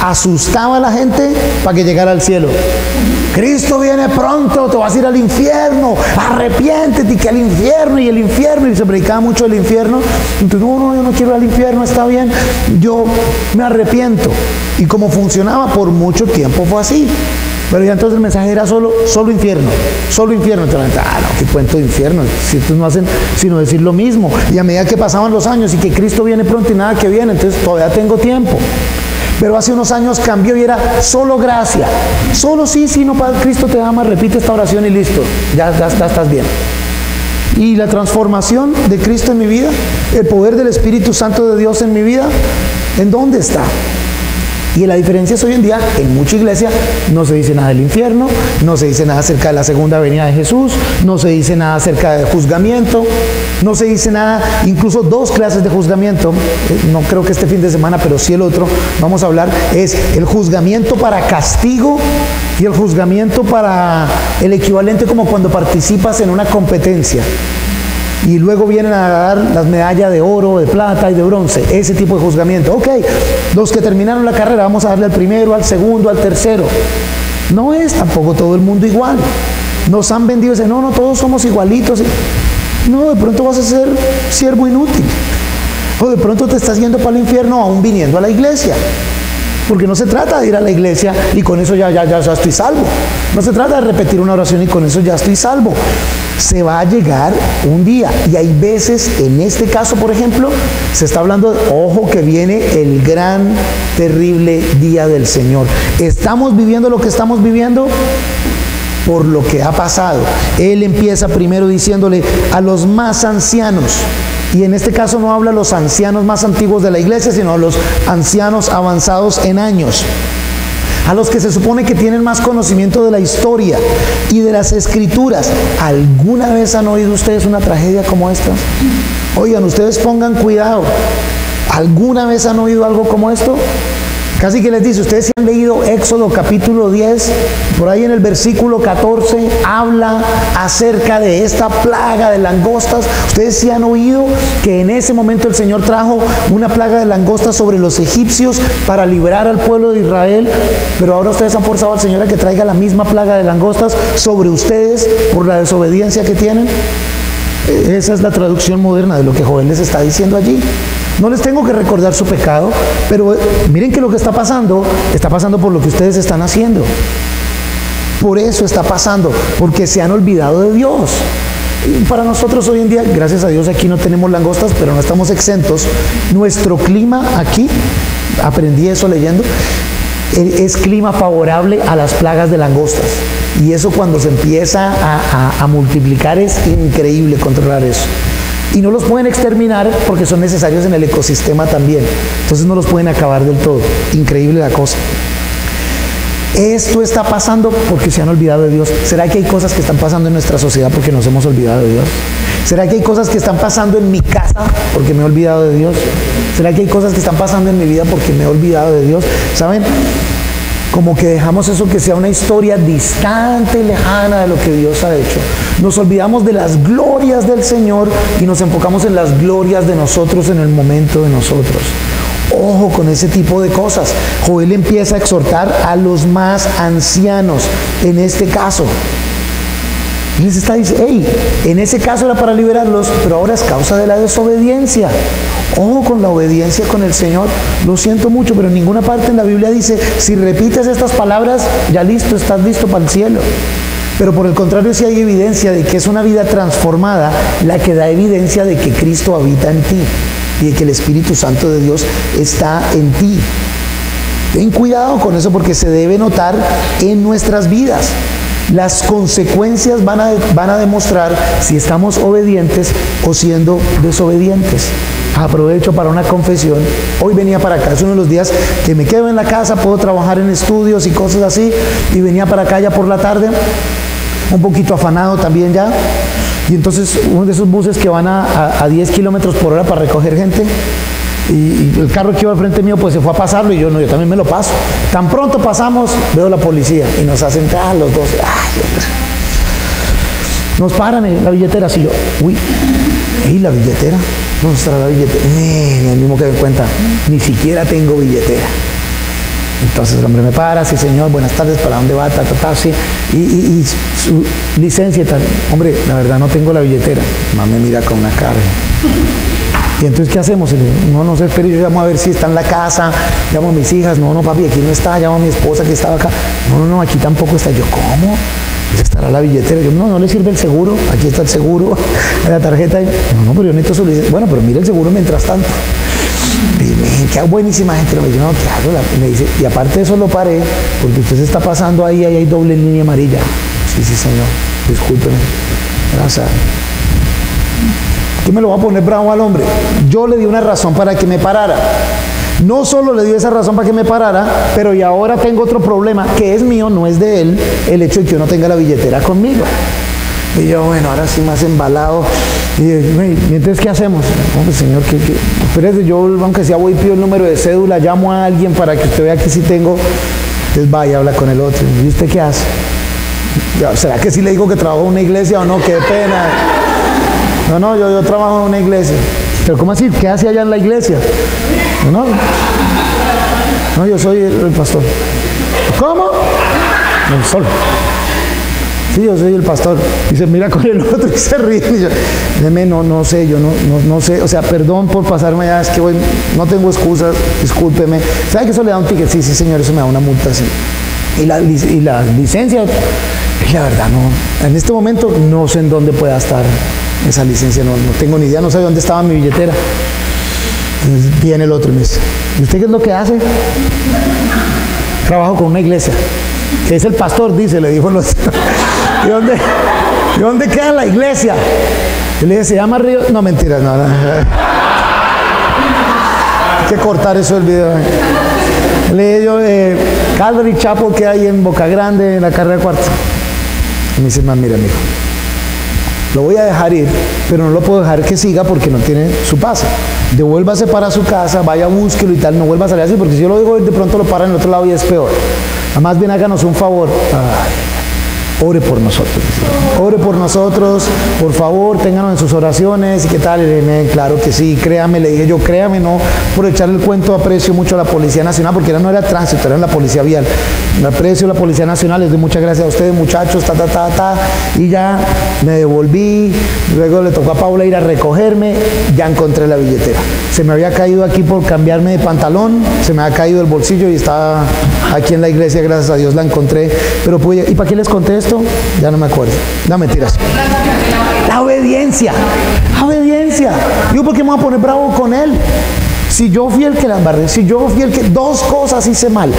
asustaba a la gente para que llegara al cielo. Cristo viene pronto, te vas a ir al infierno, arrepiéntete, que al infierno y el infierno, y se predicaba mucho el infierno. Entonces, no, yo no quiero ir al infierno, está bien, yo me arrepiento. Y como funcionaba por mucho tiempo fue así. Pero ya entonces el mensaje era solo infierno, solo infierno. Entonces, no, qué cuento de infierno, si estos no hacen sino decir lo mismo. Y a medida que pasaban los años y que Cristo viene pronto y nada que viene, entonces todavía tengo tiempo. Pero hace unos años cambió y era solo gracia. Solo sí, no, Padre, Cristo te ama, repite esta oración y listo, ya estás bien. Y la transformación de Cristo en mi vida, el poder del Espíritu Santo de Dios en mi vida, ¿en dónde está? Y la diferencia es hoy en día, en mucha iglesia no se dice nada del infierno, no se dice nada acerca de la segunda venida de Jesús, no se dice nada acerca del juzgamiento, no se dice nada, incluso 2 clases de juzgamiento, no creo que este fin de semana, pero sí el otro, vamos a hablar, es el juzgamiento para castigo y el juzgamiento para el equivalente como cuando participas en una competencia. Y luego vienen a dar las medallas de oro, de plata y de bronce, ese tipo de juzgamiento. Ok, los que terminaron la carrera vamos a darle al primero, al segundo, al tercero. No es tampoco todo el mundo igual. Nos han vendido ese, no, todos somos igualitos. No, de pronto vas a ser siervo inútil. O de pronto te estás yendo para el infierno aún viniendo a la iglesia. Porque no se trata de ir a la iglesia y con eso ya estoy salvo. No se trata de repetir una oración y con eso ya estoy salvo. Se va a llegar un día. Y hay veces, en este caso, por ejemplo, se está hablando de, ojo, que viene el gran, terrible día del Señor. ¿Estamos viviendo lo que estamos viviendo? Por lo que ha pasado. Él empieza primero diciéndole a los más ancianos. Y en este caso no habla a los ancianos más antiguos de la iglesia, sino a los ancianos avanzados en años. A los que se supone que tienen más conocimiento de la historia y de las escrituras. ¿Alguna vez han oído ustedes una tragedia como esta? Oigan, ustedes pongan cuidado. ¿Alguna vez han oído algo como esto? Casi que les dice, ustedes si han leído Éxodo capítulo 10, por ahí en el versículo 14, habla acerca de esta plaga de langostas. Ustedes sí han oído que en ese momento el Señor trajo una plaga de langostas sobre los egipcios para liberar al pueblo de Israel, pero ahora ustedes han forzado al Señor a que traiga la misma plaga de langostas sobre ustedes por la desobediencia que tienen. Esa es la traducción moderna de lo que Joel les está diciendo allí. No les tengo que recordar su pecado, pero miren que lo que está pasando por lo que ustedes están haciendo. Por eso está pasando, porque se han olvidado de Dios. Y para nosotros hoy en día, gracias a Dios aquí no tenemos langostas, pero no estamos exentos. Nuestro clima aquí, aprendí eso leyendo, es clima favorable a las plagas de langostas. Y eso cuando se empieza a multiplicar es increíble controlar eso. Y no los pueden exterminar porque son necesarios en el ecosistema también. Entonces no los pueden acabar del todo. Increíble la cosa. Esto está pasando porque se han olvidado de Dios. ¿Será que hay cosas que están pasando en nuestra sociedad porque nos hemos olvidado de Dios? ¿Será que hay cosas que están pasando en mi casa porque me he olvidado de Dios? ¿Será que hay cosas que están pasando en mi vida porque me he olvidado de Dios? ¿Saben? Como que dejamos eso que sea una historia distante y lejana de lo que Dios ha hecho. Nos olvidamos de las glorias del Señor y nos enfocamos en las glorias de nosotros en el momento de nosotros. Ojo con ese tipo de cosas. Joel empieza a exhortar a los más ancianos en este caso. Y les está diciendo, hey, en ese caso era para liberarlos, pero ahora es causa de la desobediencia. Ojo con la obediencia con el Señor. Lo siento mucho, pero en ninguna parte en la Biblia dice, si repites estas palabras, ya listo, estás listo para el cielo. Pero por el contrario, sí hay evidencia de que es una vida transformada la que da evidencia de que Cristo habita en ti y de que el Espíritu Santo de Dios está en ti. Ten cuidado con eso porque se debe notar en nuestras vidas. Las consecuencias van a demostrar si estamos obedientes o siendo desobedientes. Aprovecho para una confesión. Hoy venía para acá, es uno de los días que me quedo en la casa, puedo trabajar en estudios y cosas así, y venía para acá ya por la tarde, un poquito afanado también ya, y entonces uno de esos buses que van a 10 kilómetros por hora para recoger gente, y el carro que iba al frente mío pues se fue a pasarlo y yo también me lo paso. Tan pronto pasamos, veo la policía y nos hacen los dos. Nos paran en la billetera, así yo, uy, ¿y la billetera? ¿Dónde está la billetera? El mismo que me cuenta, ni siquiera tengo billetera. Entonces el hombre me para, sí señor, buenas tardes, ¿para dónde va? Sí. Y su licencia y tal. Hombre, la verdad no tengo la billetera. Mamá me mira con una cara. Y entonces, ¿qué hacemos? No sé, espere, yo llamo a ver si está en la casa, llamo a mis hijas, no, papi, aquí no está, llamo a mi esposa que estaba acá. No, aquí tampoco está. Yo, ¿cómo? Estará la billetera. Yo, no le sirve el seguro, aquí está el seguro, la tarjeta. No, pero yo necesito su licencia. Bueno, pero mire el seguro mientras tanto. Y qué buenísima gente. Me dice, no, ¿qué hago? Me dice, y aparte de eso lo paré, porque usted se está pasando ahí hay doble línea amarilla. Sí, señor, discúlpeme. Gracias. ¿Qué me lo va a poner bravo al hombre? Yo le di una razón para que me parara. No solo le dio esa razón para que me parara, pero y ahora tengo otro problema, que es mío, no es de él, el hecho de que yo no tenga la billetera conmigo. Y yo, bueno, ahora sí más embalado. Y entonces, ¿qué hacemos? No, pues señor, espérese, yo aunque sea voy y pido el número de cédula, llamo a alguien para que usted vea que sí tengo. Entonces vaya, habla con el otro. ¿Y usted qué hace? ¿Será que sí le digo que trabajo en una iglesia o no? ¡Qué pena! No, yo trabajo en una iglesia. ¿Pero cómo así? ¿Qué hace allá en la iglesia? No, yo soy el pastor. ¿Cómo? No, solo. Sí, yo soy el pastor. Y se mira con el otro y se ríe. Y yo, no sé, yo no sé. O sea, perdón por pasarme allá, es que hoy no tengo excusas, discúlpeme. ¿Sabe que eso le da un ticket? Sí, señor, eso me da una multa, sí. Y la licencia, la verdad, no. En este momento no sé en dónde pueda estar esa licencia, no tengo ni idea, no sé dónde estaba mi billetera. Entonces viene el otro y me dice, ¿y usted qué es lo que hace? Trabajo con una iglesia. Que es el pastor, dice, le dijo los... ¿Y dónde queda la iglesia? Y le dije, ¿se llama Río? No, mentiras, no. Hay que cortar eso del video. Le dije yo, Calvary Chapel, que hay en Boca Grande, en la carrera cuarta. Y me dice, mira, mijo, lo voy a dejar ir, pero no lo puedo dejar que siga porque no tiene su pase. Devuélvase para su casa, vaya, búsquelo y tal, no vuelva a salir así, porque si yo lo dejo ir, de pronto lo paran en el otro lado y es peor. Además, bien, háganos un favor. Ore por nosotros. Ore por nosotros, por favor, ténganos en sus oraciones. ¿Y qué tal? Y le dije, claro que sí, créame, le dije yo, créame, no por echarle el cuento, aprecio mucho a la Policía Nacional, porque no era tránsito, era la Policía Vial. Aprecio a la Policía Nacional, les doy muchas gracias a ustedes, muchachos, y ya me devolví. Luego le tocó a Paula ir a recogerme, ya encontré la billetera. Se me había caído aquí por cambiarme de pantalón, se me había caído el bolsillo y estaba aquí en la iglesia, gracias a Dios la encontré. Pero pude, ¿y para qué les conté esto? Ya no me acuerdo. No, mentiras. La obediencia. La obediencia. Digo, ¿por qué me voy a poner bravo con él? Si yo fui el que la embarré, si yo fui el que... Dos cosas hice mal.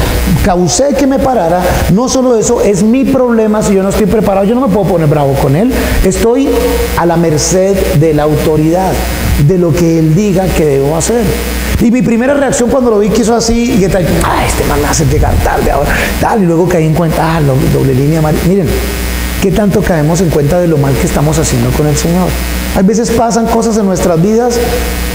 Causé que me parara. No solo eso, es mi problema. Si yo no estoy preparado, yo no me puedo poner bravo con él. Estoy a la merced de la autoridad, de lo que él diga que debo hacer. Y mi primera reacción cuando lo vi que hizo así, y que tal, este man me hace llegar tarde ahora, tal, y luego caí en cuenta, doble línea, miren, ¿qué tanto caemos en cuenta de lo mal que estamos haciendo con el Señor? A veces pasan cosas en nuestras vidas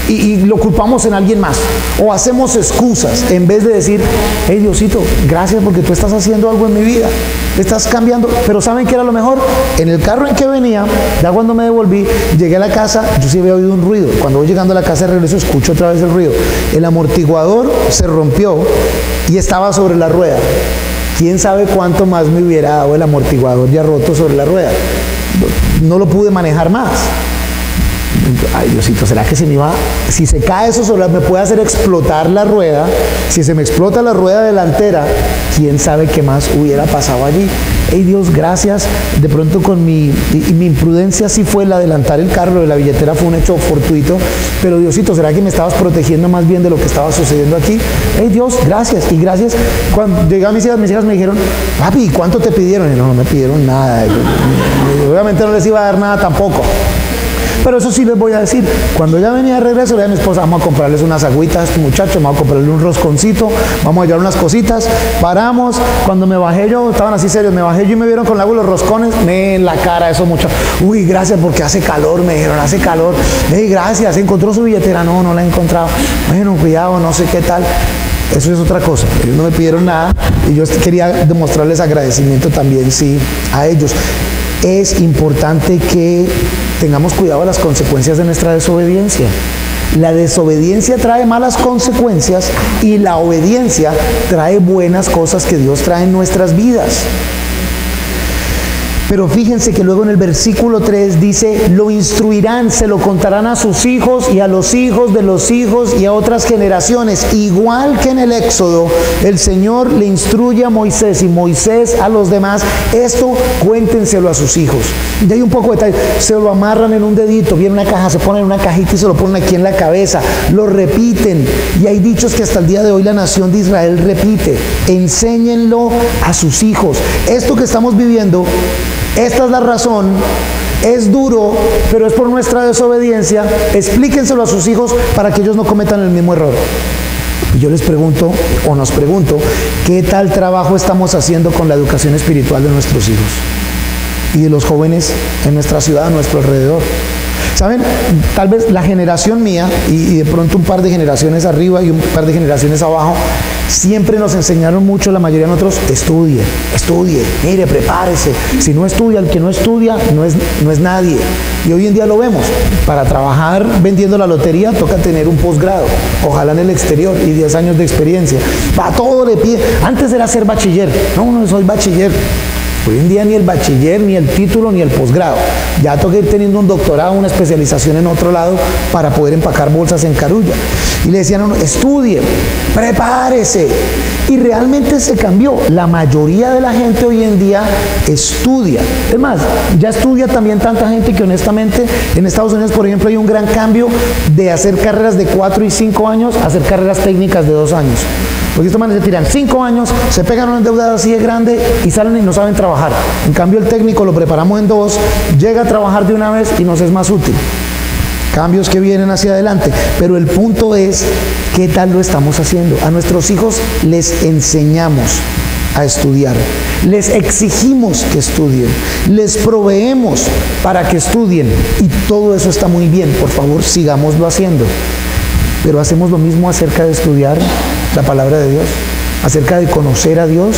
y lo culpamos en alguien más, o hacemos excusas en vez de decir, hey Diosito, gracias porque tú estás haciendo algo en mi vida, estás cambiando. Pero ¿saben qué era lo mejor? En el carro en que venía, ya cuando me devolví, llegué a la casa, yo sí había oído un ruido. Cuando voy llegando a la casa de regreso, escucho otra vez el ruido. El amortiguador se rompió y estaba sobre la rueda. ¿Quién sabe cuánto más me hubiera dado el amortiguador ya roto sobre la rueda? No lo pude manejar más. Ay, Diosito, ¿será que si se cae eso sobre, me puede hacer explotar la rueda? Si se me explota la rueda delantera, quién sabe qué más hubiera pasado allí. Hey Dios, gracias. De pronto con mi imprudencia sí fue el adelantar el carro, de la billetera fue un hecho fortuito, pero Diosito, ¿será que me estabas protegiendo más bien de lo que estaba sucediendo aquí? Hey Dios, gracias. Y gracias. Cuando llegué a mis hijas me dijeron, papi, ¿cuánto te pidieron? Y no me pidieron nada. Obviamente no les iba a dar nada tampoco. Pero eso sí les voy a decir, cuando ya venía de regreso, le dije a mi esposa, vamos a comprarles unas agüitas a este muchacho, vamos a comprarle un rosconcito, vamos a llevar unas cositas, paramos, cuando me bajé yo, estaban así serios, me bajé yo y me vieron con el agua y los roscones, en la cara de esos muchachos, uy, gracias porque hace calor, me dijeron, hace calor, gracias, ¿encontró su billetera? No la he encontrado, bueno, cuidado, no sé qué tal. Eso es otra cosa, ellos no me pidieron nada y yo quería demostrarles agradecimiento también, sí, a ellos. Es importante que tengamos cuidado de las consecuencias de nuestra desobediencia. La desobediencia trae malas consecuencias y la obediencia trae buenas cosas que Dios trae en nuestras vidas. Pero fíjense que luego en el versículo 3 dice, lo instruirán, se lo contarán a sus hijos y a los hijos de los hijos y a otras generaciones. Igual que en el Éxodo, el Señor le instruye a Moisés y Moisés a los demás, esto cuéntenselo a sus hijos. Y hay un poco de detalle, se lo amarran en un dedito, viene una caja, se ponen en una cajita y se lo ponen aquí en la cabeza, lo repiten. Y hay dichos que hasta el día de hoy la nación de Israel repite, enséñenlo a sus hijos. Esto que estamos viviendo, esta es la razón, es duro, pero es por nuestra desobediencia. Explíquenselo a sus hijos para que ellos no cometan el mismo error. Y yo les pregunto, o nos pregunto, ¿qué tal trabajo estamos haciendo con la educación espiritual de nuestros hijos y de los jóvenes en nuestra ciudad, a nuestro alrededor? ¿Saben? Tal vez la generación mía y de pronto un par de generaciones arriba y un par de generaciones abajo, siempre nos enseñaron mucho, la mayoría de nosotros, estudie, mire, prepárese. Si no estudia, el que no estudia no es nadie. Y hoy en día lo vemos. Para trabajar vendiendo la lotería toca tener un posgrado, ojalá en el exterior, y 10 años de experiencia. Para todo le pide. Antes era ser bachiller. No soy bachiller. Hoy en día ni el bachiller, ni el título, ni el posgrado. Ya toca ir teniendo un doctorado, una especialización en otro lado para poder empacar bolsas en Carulla. Y le decían a uno, estudie, prepárese. Y realmente se cambió. La mayoría de la gente hoy en día estudia. Es más, ya estudia también tanta gente que honestamente en Estados Unidos, por ejemplo, hay un gran cambio de hacer carreras de 4 y 5 años a hacer carreras técnicas de 2 años. Porque estos manes se tiran 5 años, se pegan una endeudada así de grande y salen y no saben trabajar. En cambio el técnico lo preparamos en 2, llega a trabajar de una vez y nos es más útil. Cambios que vienen hacia adelante. Pero el punto es, ¿qué tal lo estamos haciendo? A nuestros hijos les enseñamos a estudiar, les exigimos que estudien, les proveemos para que estudien y todo eso está muy bien. Por favor, sigámoslo haciendo. Pero hacemos lo mismo acerca de estudiar la palabra de Dios, acerca de conocer a Dios,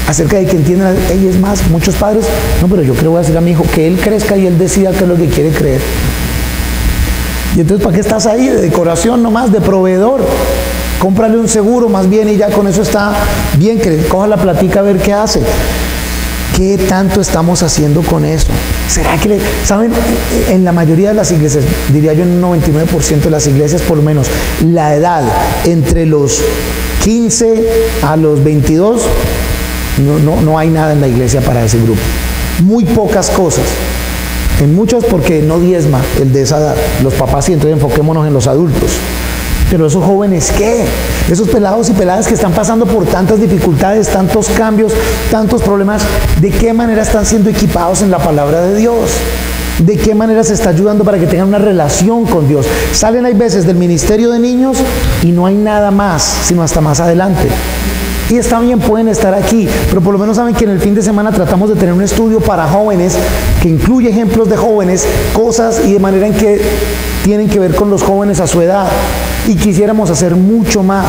acerca de que entiendan. Ey, es más, muchos padres, no, pero yo creo que voy a decir a mi hijo que él crezca y él decida qué es lo que quiere creer. Y entonces, ¿para qué estás ahí? De decoración nomás, de proveedor. Cómprale un seguro más bien y ya con eso está bien, que coja la platica a ver qué hace. ¿Qué tanto estamos haciendo con eso? ¿Será que saben? En la mayoría de las iglesias, diría yo en un 99% de las iglesias por lo menos, la edad entre los 15 a los 22, no hay nada en la iglesia para ese grupo. Muy pocas cosas. En muchas porque no diezma el de esa edad. Los papás sí, entonces enfoquémonos en los adultos. Pero esos jóvenes, ¿qué? Esos pelados y peladas que están pasando por tantas dificultades, tantos cambios, tantos problemas, ¿de qué manera están siendo equipados en la palabra de Dios? ¿De qué manera se está ayudando para que tengan una relación con Dios? Salen hay veces del ministerio de niños y no hay nada más, sino hasta más adelante. Y está bien, pueden estar aquí, pero por lo menos saben que en el fin de semana tratamos de tener un estudio para jóvenes que incluye ejemplos de jóvenes, cosas y de manera en que tienen que ver con los jóvenes a su edad. Y quisiéramos hacer mucho más,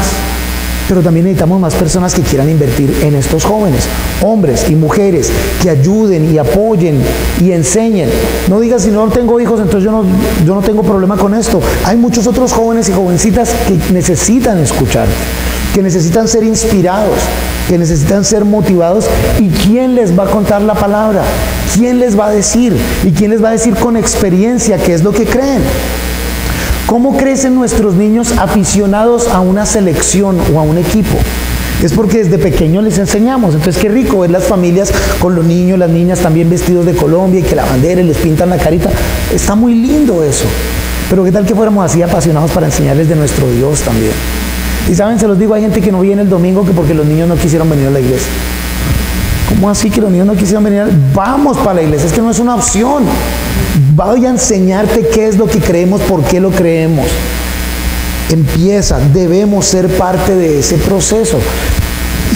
pero también necesitamos más personas que quieran invertir en estos jóvenes, hombres y mujeres, que ayuden y apoyen y enseñen. No digas, si no tengo hijos, entonces yo no tengo problema con esto. Hay muchos otros jóvenes y jovencitas que necesitan escuchar, que necesitan ser inspirados, que necesitan ser motivados. ¿Y quién les va a contar la palabra? ¿Quién les va a decir? ¿Y quién les va a decir con experiencia qué es lo que creen? ¿Cómo crecen nuestros niños aficionados a una selección o a un equipo? Es porque desde pequeños les enseñamos. Entonces qué rico ver las familias con los niños, las niñas también vestidos de Colombia y que la bandera y les pintan la carita. Está muy lindo eso. Pero qué tal que fuéramos así apasionados para enseñarles de nuestro Dios también. Y saben, se los digo, hay gente que no viene el domingo que porque los niños no quisieron venir a la iglesia. ¿Cómo así que los niños no quisieron venir? Vamos para la iglesia, es que no es una opción. Voy a enseñarte qué es lo que creemos, por qué lo creemos. Empieza, debemos ser parte de ese proceso.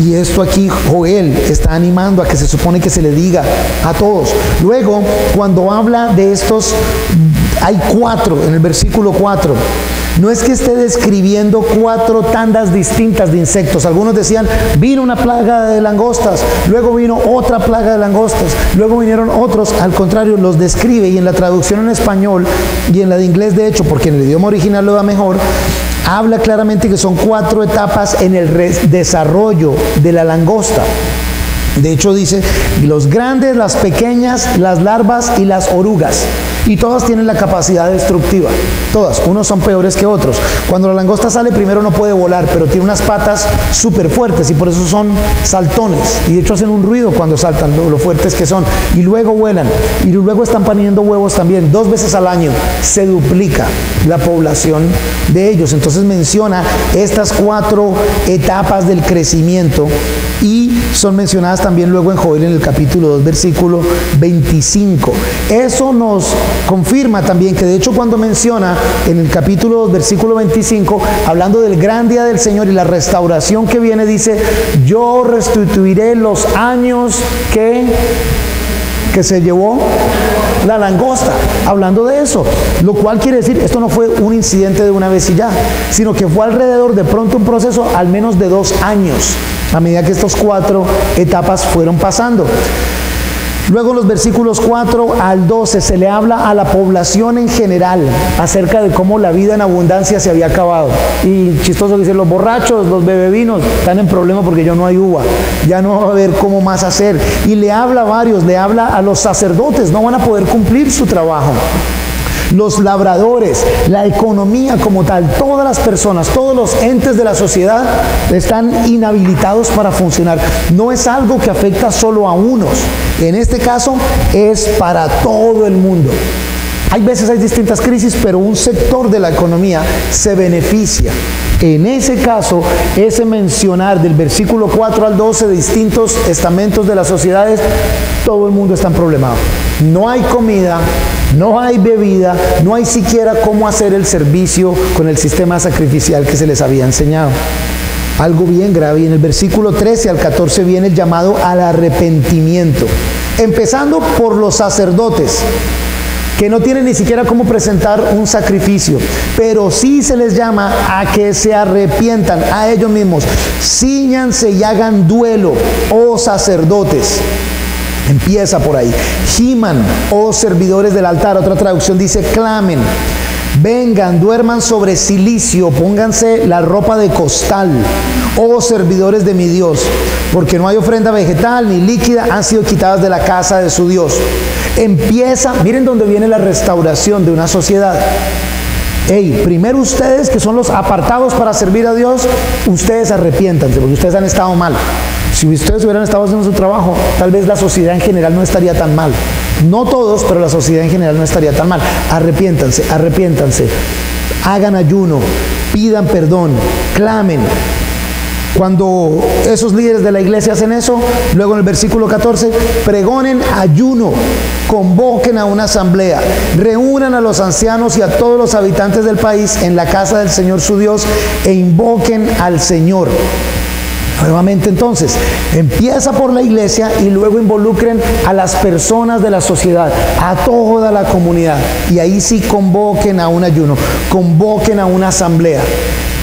Y esto aquí Joel está animando a que se supone que se le diga a todos. Luego, cuando habla de estos, hay 4 en el versículo 4. No es que esté describiendo 4 tandas distintas de insectos. Algunos decían, vino una plaga de langostas, luego vino otra plaga de langostas, luego vinieron otros. Al contrario, los describe, y en la traducción en español y en la de inglés, de hecho, porque en el idioma original lo da mejor, habla claramente que son 4 etapas en el desarrollo de la langosta. De hecho dice, los grandes, las pequeñas, las larvas y las orugas. Y todas tienen la capacidad destructiva. Todas. Unos son peores que otros. Cuando la langosta sale, primero no puede volar, pero tiene unas patas súper fuertes y por eso son saltones. Y de hecho hacen un ruido cuando saltan, lo fuertes que son. Y luego vuelan. Y luego están poniendo huevos también. 2 veces al año se duplica la población de ellos. Entonces menciona estas 4 etapas del crecimiento. Y son mencionadas también luego en Joel en el capítulo 2, versículo 25. Eso nos confirma también que de hecho cuando menciona en el capítulo 2, versículo 25, hablando del gran día del Señor y la restauración que viene, dice: yo restituiré los años que se llevó la langosta, hablando de eso, lo cual quiere decir, esto no fue un incidente de una vez y ya, sino que fue alrededor de pronto un proceso al menos de 2 años, a medida que estas 4 etapas fueron pasando. Luego en los versículos 4 al 12 se le habla a la población en general acerca de cómo la vida en abundancia se había acabado. Y chistoso que dicen, los borrachos, los bebevinos están en problema porque ya no hay uva, ya no va a haber cómo más hacer. Y le habla a varios, le habla a los sacerdotes, no van a poder cumplir su trabajo. Los labradores, la economía como tal, todas las personas, todos los entes de la sociedad están inhabilitados para funcionar. No es algo que afecta solo a unos, en este caso es para todo el mundo. Hay veces hay distintas crisis, pero un sector de la economía se beneficia. En ese caso, ese mencionar del versículo 4 al 12 de distintos estamentos de las sociedades, todo el mundo está en problemado. No hay comida, no hay bebida, no hay siquiera cómo hacer el servicio con el sistema sacrificial que se les había enseñado. Algo bien grave. Y en el versículo 13 al 14 viene el llamado al arrepentimiento. Empezando por los sacerdotes, que no tienen ni siquiera cómo presentar un sacrificio, pero sí se les llama a que se arrepientan a ellos mismos. Cíñanse y hagan duelo, oh sacerdotes. Empieza por ahí. Giman, oh servidores del altar. Otra traducción dice clamen. Vengan, duerman sobre cilicio, pónganse la ropa de costal, oh servidores de mi Dios, porque no hay ofrenda vegetal ni líquida, han sido quitadas de la casa de su Dios. Empieza, miren dónde viene la restauración de una sociedad. Primero ustedes que son los apartados para servir a Dios, ustedes arrepiéntanse, porque ustedes han estado mal. Si ustedes hubieran estado haciendo su trabajo, tal vez la sociedad en general no estaría tan mal. No todos, pero la sociedad en general no estaría tan mal. Arrepiéntanse, arrepiéntanse. Hagan ayuno, pidan perdón, clamen. Cuando esos líderes de la iglesia hacen eso, luego en el versículo 14, pregonen ayuno, convoquen a una asamblea, reúnan a los ancianos y a todos los habitantes del país en la casa del Señor su Dios e invoquen al Señor. Nuevamente entonces, empieza por la iglesia y luego involucren a las personas de la sociedad, a toda la comunidad. Y ahí sí convoquen a un ayuno, convoquen a una asamblea.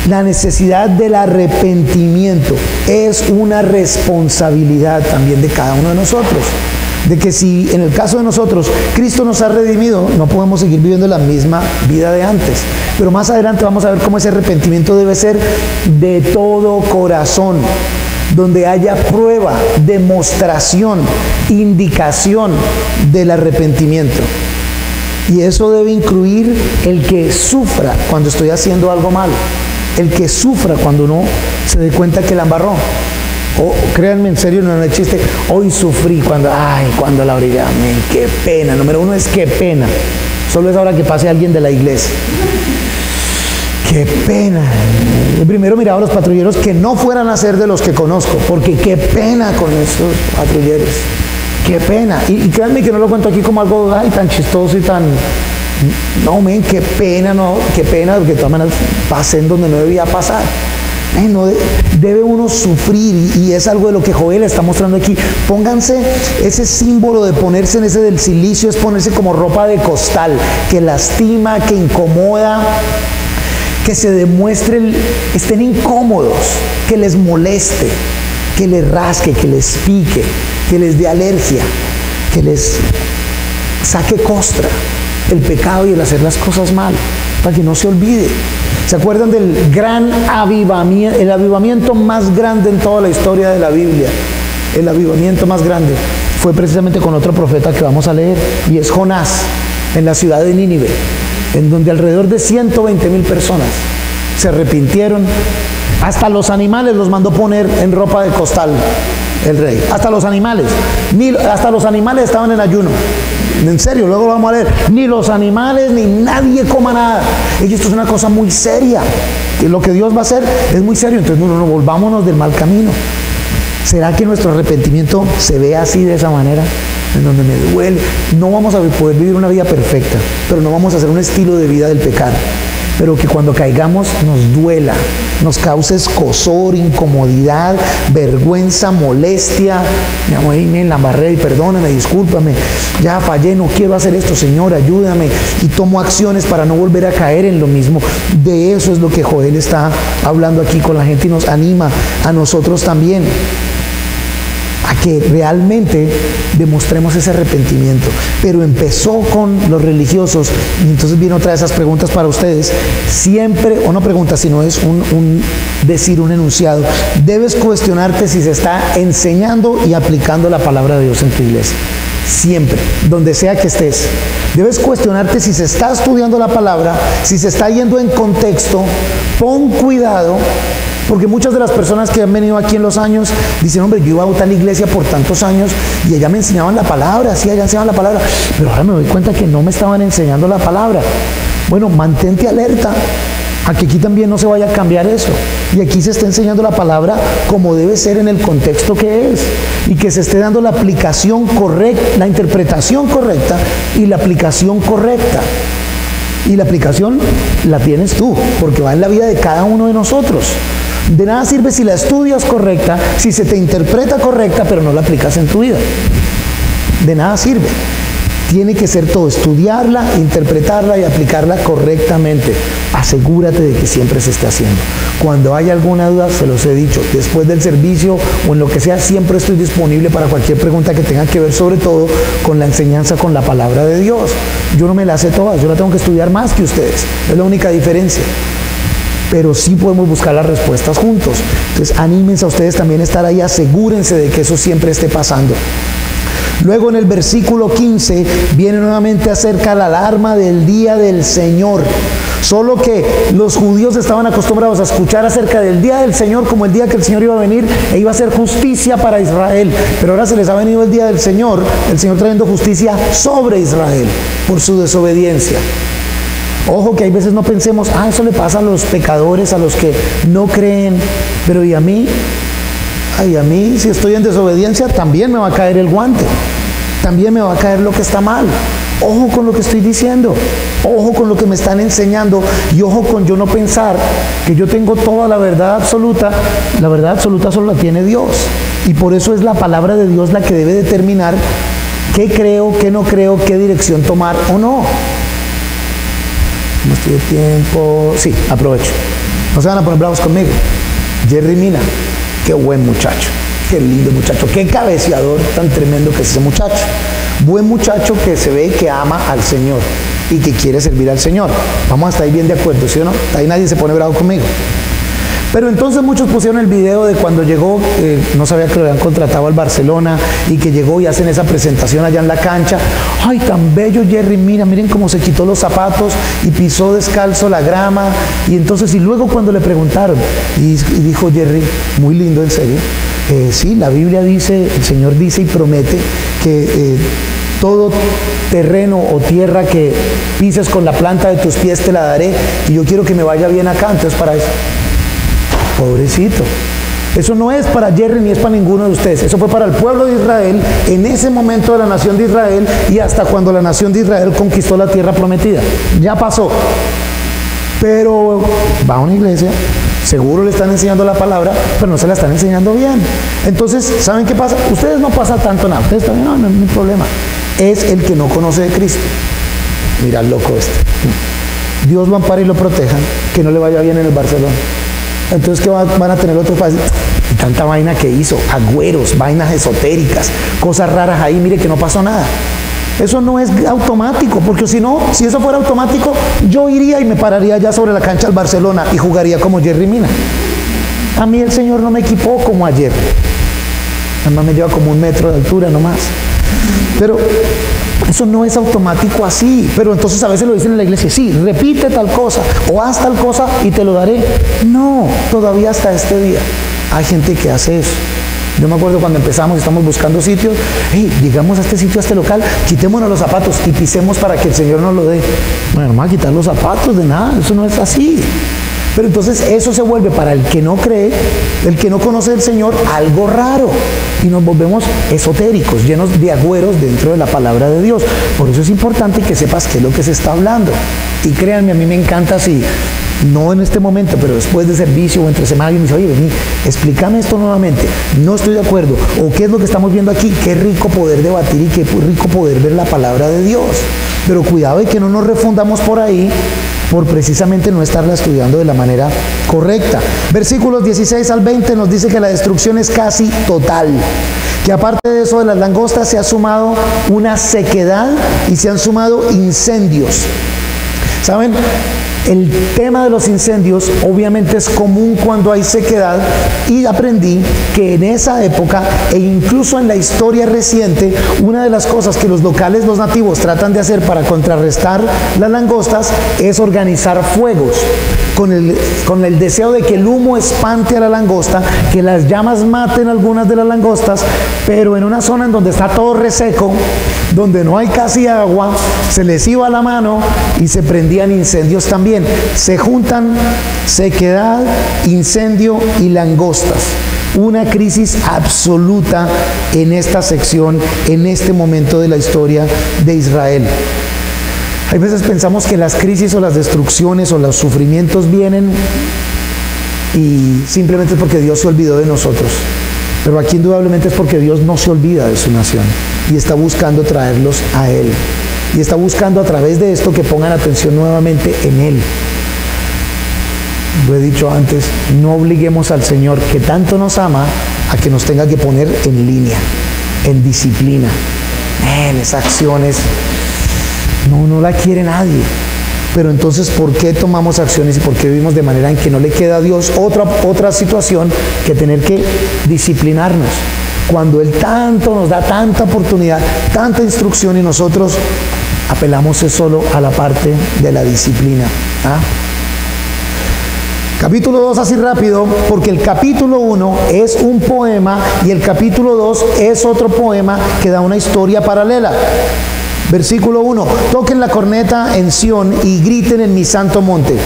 La necesidad del arrepentimiento es una responsabilidad también de cada uno de nosotros. De que si en el caso de nosotros Cristo nos ha redimido, no podemos seguir viviendo la misma vida de antes. Pero más adelante vamos a ver cómo ese arrepentimiento debe ser de todo corazón, donde haya prueba, demostración, indicación del arrepentimiento. Y eso debe incluir el que sufra cuando estoy haciendo algo malo, el que sufra cuando uno se dé cuenta que la embarró. Créanme, en serio, no es chiste. Hoy sufrí cuando la orilla, qué pena. Número uno es qué pena. Solo es ahora que pase alguien de la iglesia. Qué pena. Primero miraba a los patrulleros que no fueran a ser de los que conozco, porque qué pena con estos patrulleros. Qué pena. Y créanme que no lo cuento aquí como algo tan chistoso y tan... No, qué pena, porque de todas maneras pasé en donde no debía pasar. No debe uno sufrir, y es algo de lo que Joel está mostrando aquí. Pónganse ese símbolo de ponerse en ese del cilicio, es ponerse como ropa de costal, que lastima, que incomoda, que se demuestre, estén incómodos, que les moleste, que les rasque, que les pique, que les dé alergia, que les saque costra el pecado y el hacer las cosas mal, para que no se olvide. ¿Se acuerdan del gran avivamiento? El avivamiento más grande en toda la historia de la Biblia, el avivamiento más grande, fue precisamente con otro profeta que vamos a leer, y es Jonás, en la ciudad de Nínive, en donde alrededor de 120,000 personas se arrepintieron. Hasta los animales los mandó poner en ropa de costal el rey. Hasta los animales. Hasta los animales estaban en ayuno. En serio, luego lo vamos a leer. Ni los animales, ni nadie coma nada. Y esto es una cosa muy seria. Y lo que Dios va a hacer es muy serio. Entonces, no, volvámonos del mal camino. ¿Será que nuestro arrepentimiento se ve así, de esa manera? en donde me duele. No vamos a poder vivir una vida perfecta, pero no vamos a hacer un estilo de vida del pecado. Pero que cuando caigamos nos duela, nos cause escozor, incomodidad, vergüenza, molestia. Mi amor, me la embarré y perdóname, discúlpame, ya fallé, no quiero hacer esto, Señor, ayúdame. Y tomo acciones para no volver a caer en lo mismo. De eso es lo que Joel está hablando aquí con la gente y nos anima a nosotros también a que realmente demostremos ese arrepentimiento. Pero empezó con los religiosos, y entonces viene otra de esas preguntas para ustedes. Siempre, o no preguntas, sino es un enunciado. Debes cuestionarte si se está enseñando y aplicando la palabra de Dios en tu iglesia. Siempre, donde sea que estés. Debes cuestionarte si se está estudiando la palabra, si se está yendo en contexto. Pon cuidado. Porque muchas de las personas que han venido aquí en los años dicen, hombre, yo iba a tal iglesia por tantos años y allá me enseñaban la palabra, sí, allá enseñaban la palabra, pero ahora me doy cuenta que no me estaban enseñando la palabra. Bueno, mantente alerta a que aquí también no se vaya a cambiar eso. Y aquí se está enseñando la palabra como debe ser en el contexto que es. Y que se esté dando la aplicación correcta, la interpretación correcta y la aplicación correcta. Y la aplicación la tienes tú, porque va en la vida de cada uno de nosotros. De nada sirve si la estudias correcta, si se te interpreta correcta, pero no la aplicas en tu vida. De nada sirve. Tiene que ser todo, estudiarla, interpretarla y aplicarla correctamente. Asegúrate de que siempre se esté haciendo. Cuando haya alguna duda, se los he dicho, después del servicio o en lo que sea, siempre estoy disponible para cualquier pregunta que tenga que ver sobre todo con la enseñanza, con la palabra de Dios. Yo no me la sé todas, yo la tengo que estudiar más que ustedes. Es la única diferencia. Pero sí podemos buscar las respuestas juntos. Entonces, anímense a ustedes también a estar ahí, asegúrense de que eso siempre esté pasando. Luego en el versículo 15 viene nuevamente acerca la alarma del día del Señor. Solo que los judíos estaban acostumbrados a escuchar acerca del día del Señor como el día que el Señor iba a venir e iba a hacer justicia para Israel. Pero ahora se les ha venido el día del Señor, el Señor trayendo justicia sobre Israel por su desobediencia. Ojo que hay veces no pensemos, eso le pasa a los pecadores, a los que no creen, pero ¿y a mí? Ay, a mí, si estoy en desobediencia, también me va a caer el guante, también me va a caer lo que está mal. Ojo con lo que estoy diciendo, ojo con lo que me están enseñando y ojo con yo no pensar que yo tengo toda la verdad absoluta. La verdad absoluta solo la tiene Dios y por eso es la palabra de Dios la que debe determinar qué creo, qué no creo, qué dirección tomar o no. ¿Cómo estoy de tiempo? Sí, aprovecho. No se van a poner bravos conmigo. Jerry Mina, qué buen muchacho, qué lindo muchacho, qué cabeceador tan tremendo que es ese muchacho. Buen muchacho que se ve que ama al Señor y que quiere servir al Señor. Vamos a estar ahí bien de acuerdo, ¿sí o no? Ahí nadie se pone bravo conmigo. Pero entonces muchos pusieron el video de cuando llegó, no sabía que lo habían contratado al Barcelona y que llegó y hacen esa presentación allá en la cancha. Ay, tan bello Jerry, miren cómo se quitó los zapatos y pisó descalzo la grama. Y entonces, y luego cuando le preguntaron, y dijo Jerry, muy lindo en serio, sí, la Biblia dice, el Señor dice y promete que todo terreno o tierra que pises con la planta de tus pies te la daré y yo quiero que me vaya bien acá, entonces para eso. Pobrecito. Eso no es para Jerry ni es para ninguno de ustedes. Eso fue para el pueblo de Israel en ese momento de la nación de Israel y hasta cuando la nación de Israel conquistó la tierra prometida. Ya pasó. Pero va a una iglesia, seguro le están enseñando la palabra, pero no se la están enseñando bien. Entonces, ¿saben qué pasa? Ustedes no pasa tanto nada. Ustedes también no hay problema. Es el que no conoce de Cristo. Mira, loco este. Dios lo ampare y lo proteja, que no le vaya bien en el Barcelona. Entonces, ¿qué van a tener otros países? Y tanta vaina que hizo, agüeros, vainas esotéricas, cosas raras ahí, mire que no pasó nada. Eso no es automático, porque si no, si eso fuera automático, yo iría y me pararía ya sobre la cancha del Barcelona y jugaría como Jerry Mina. A mí el Señor no me equipó como a Jerry. Además me lleva como 1 metro de altura nomás. Pero eso no es automático así. Pero entonces a veces lo dicen en la iglesia, sí, repite tal cosa o haz tal cosa y te lo daré. No, todavía hasta este día hay gente que hace eso. Yo me acuerdo cuando empezamos, estamos buscando sitios, llegamos a este sitio, a este local, quitémonos los zapatos y pisemos para que el Señor nos lo dé. Bueno, no vamos a quitar los zapatos de nada, eso no es así. Pero entonces eso se vuelve para el que no cree, el que no conoce al Señor, algo raro. Y nos volvemos esotéricos, llenos de agüeros dentro de la palabra de Dios. Por eso es importante que sepas qué es lo que se está hablando. Y créanme, a mí me encanta si, no en este momento, pero después de servicio o entre semana, alguien me dice, oye, vení, explícame esto nuevamente, no estoy de acuerdo, o qué es lo que estamos viendo aquí. Qué rico poder debatir y qué rico poder ver la palabra de Dios. Pero cuidado de que no nos refundamos por ahí, por precisamente no estarla estudiando de la manera correcta. Versículos 16 al 20 nos dice que la destrucción es casi total, que aparte de eso de las langostas se ha sumado una sequedad y se han sumado incendios. ¿Saben? El tema de los incendios obviamente es común cuando hay sequedad, y aprendí que en esa época e incluso en la historia reciente, una de las cosas que los locales, los nativos, tratan de hacer para contrarrestar las langostas es organizar fuegos con el deseo de que el humo espante a la langosta, que las llamas maten algunas de las langostas, pero en una zona en donde está todo reseco, donde no hay casi agua, se les iba la mano y se prendían incendios también. Se juntan sequedad, incendio y langostas. Una crisis absoluta en esta sección, en este momento de la historia de Israel. Hay veces pensamos que las crisis o las destrucciones o los sufrimientos vienen y simplemente es porque Dios se olvidó de nosotros. Pero aquí indudablemente es porque Dios no se olvida de su nación y está buscando traerlos a Él. Y está buscando a través de esto que pongan atención nuevamente en Él. Lo he dicho antes, no obliguemos al Señor, que tanto nos ama, a que nos tenga que poner en línea, en disciplina. En esas acciones no la quiere nadie. Pero entonces, ¿por qué tomamos acciones y por qué vivimos de manera en que no le queda a Dios otra situación que tener que disciplinarnos? Cuando Él tanto nos da tanta oportunidad, tanta instrucción, y nosotros apelamos solo a la parte de la disciplina. Capítulo 2, así rápido, porque el capítulo 1 es un poema y el capítulo 2 es otro poema que da una historia paralela. Versículo 1, toquen la corneta en Sión y griten en mi santo monte.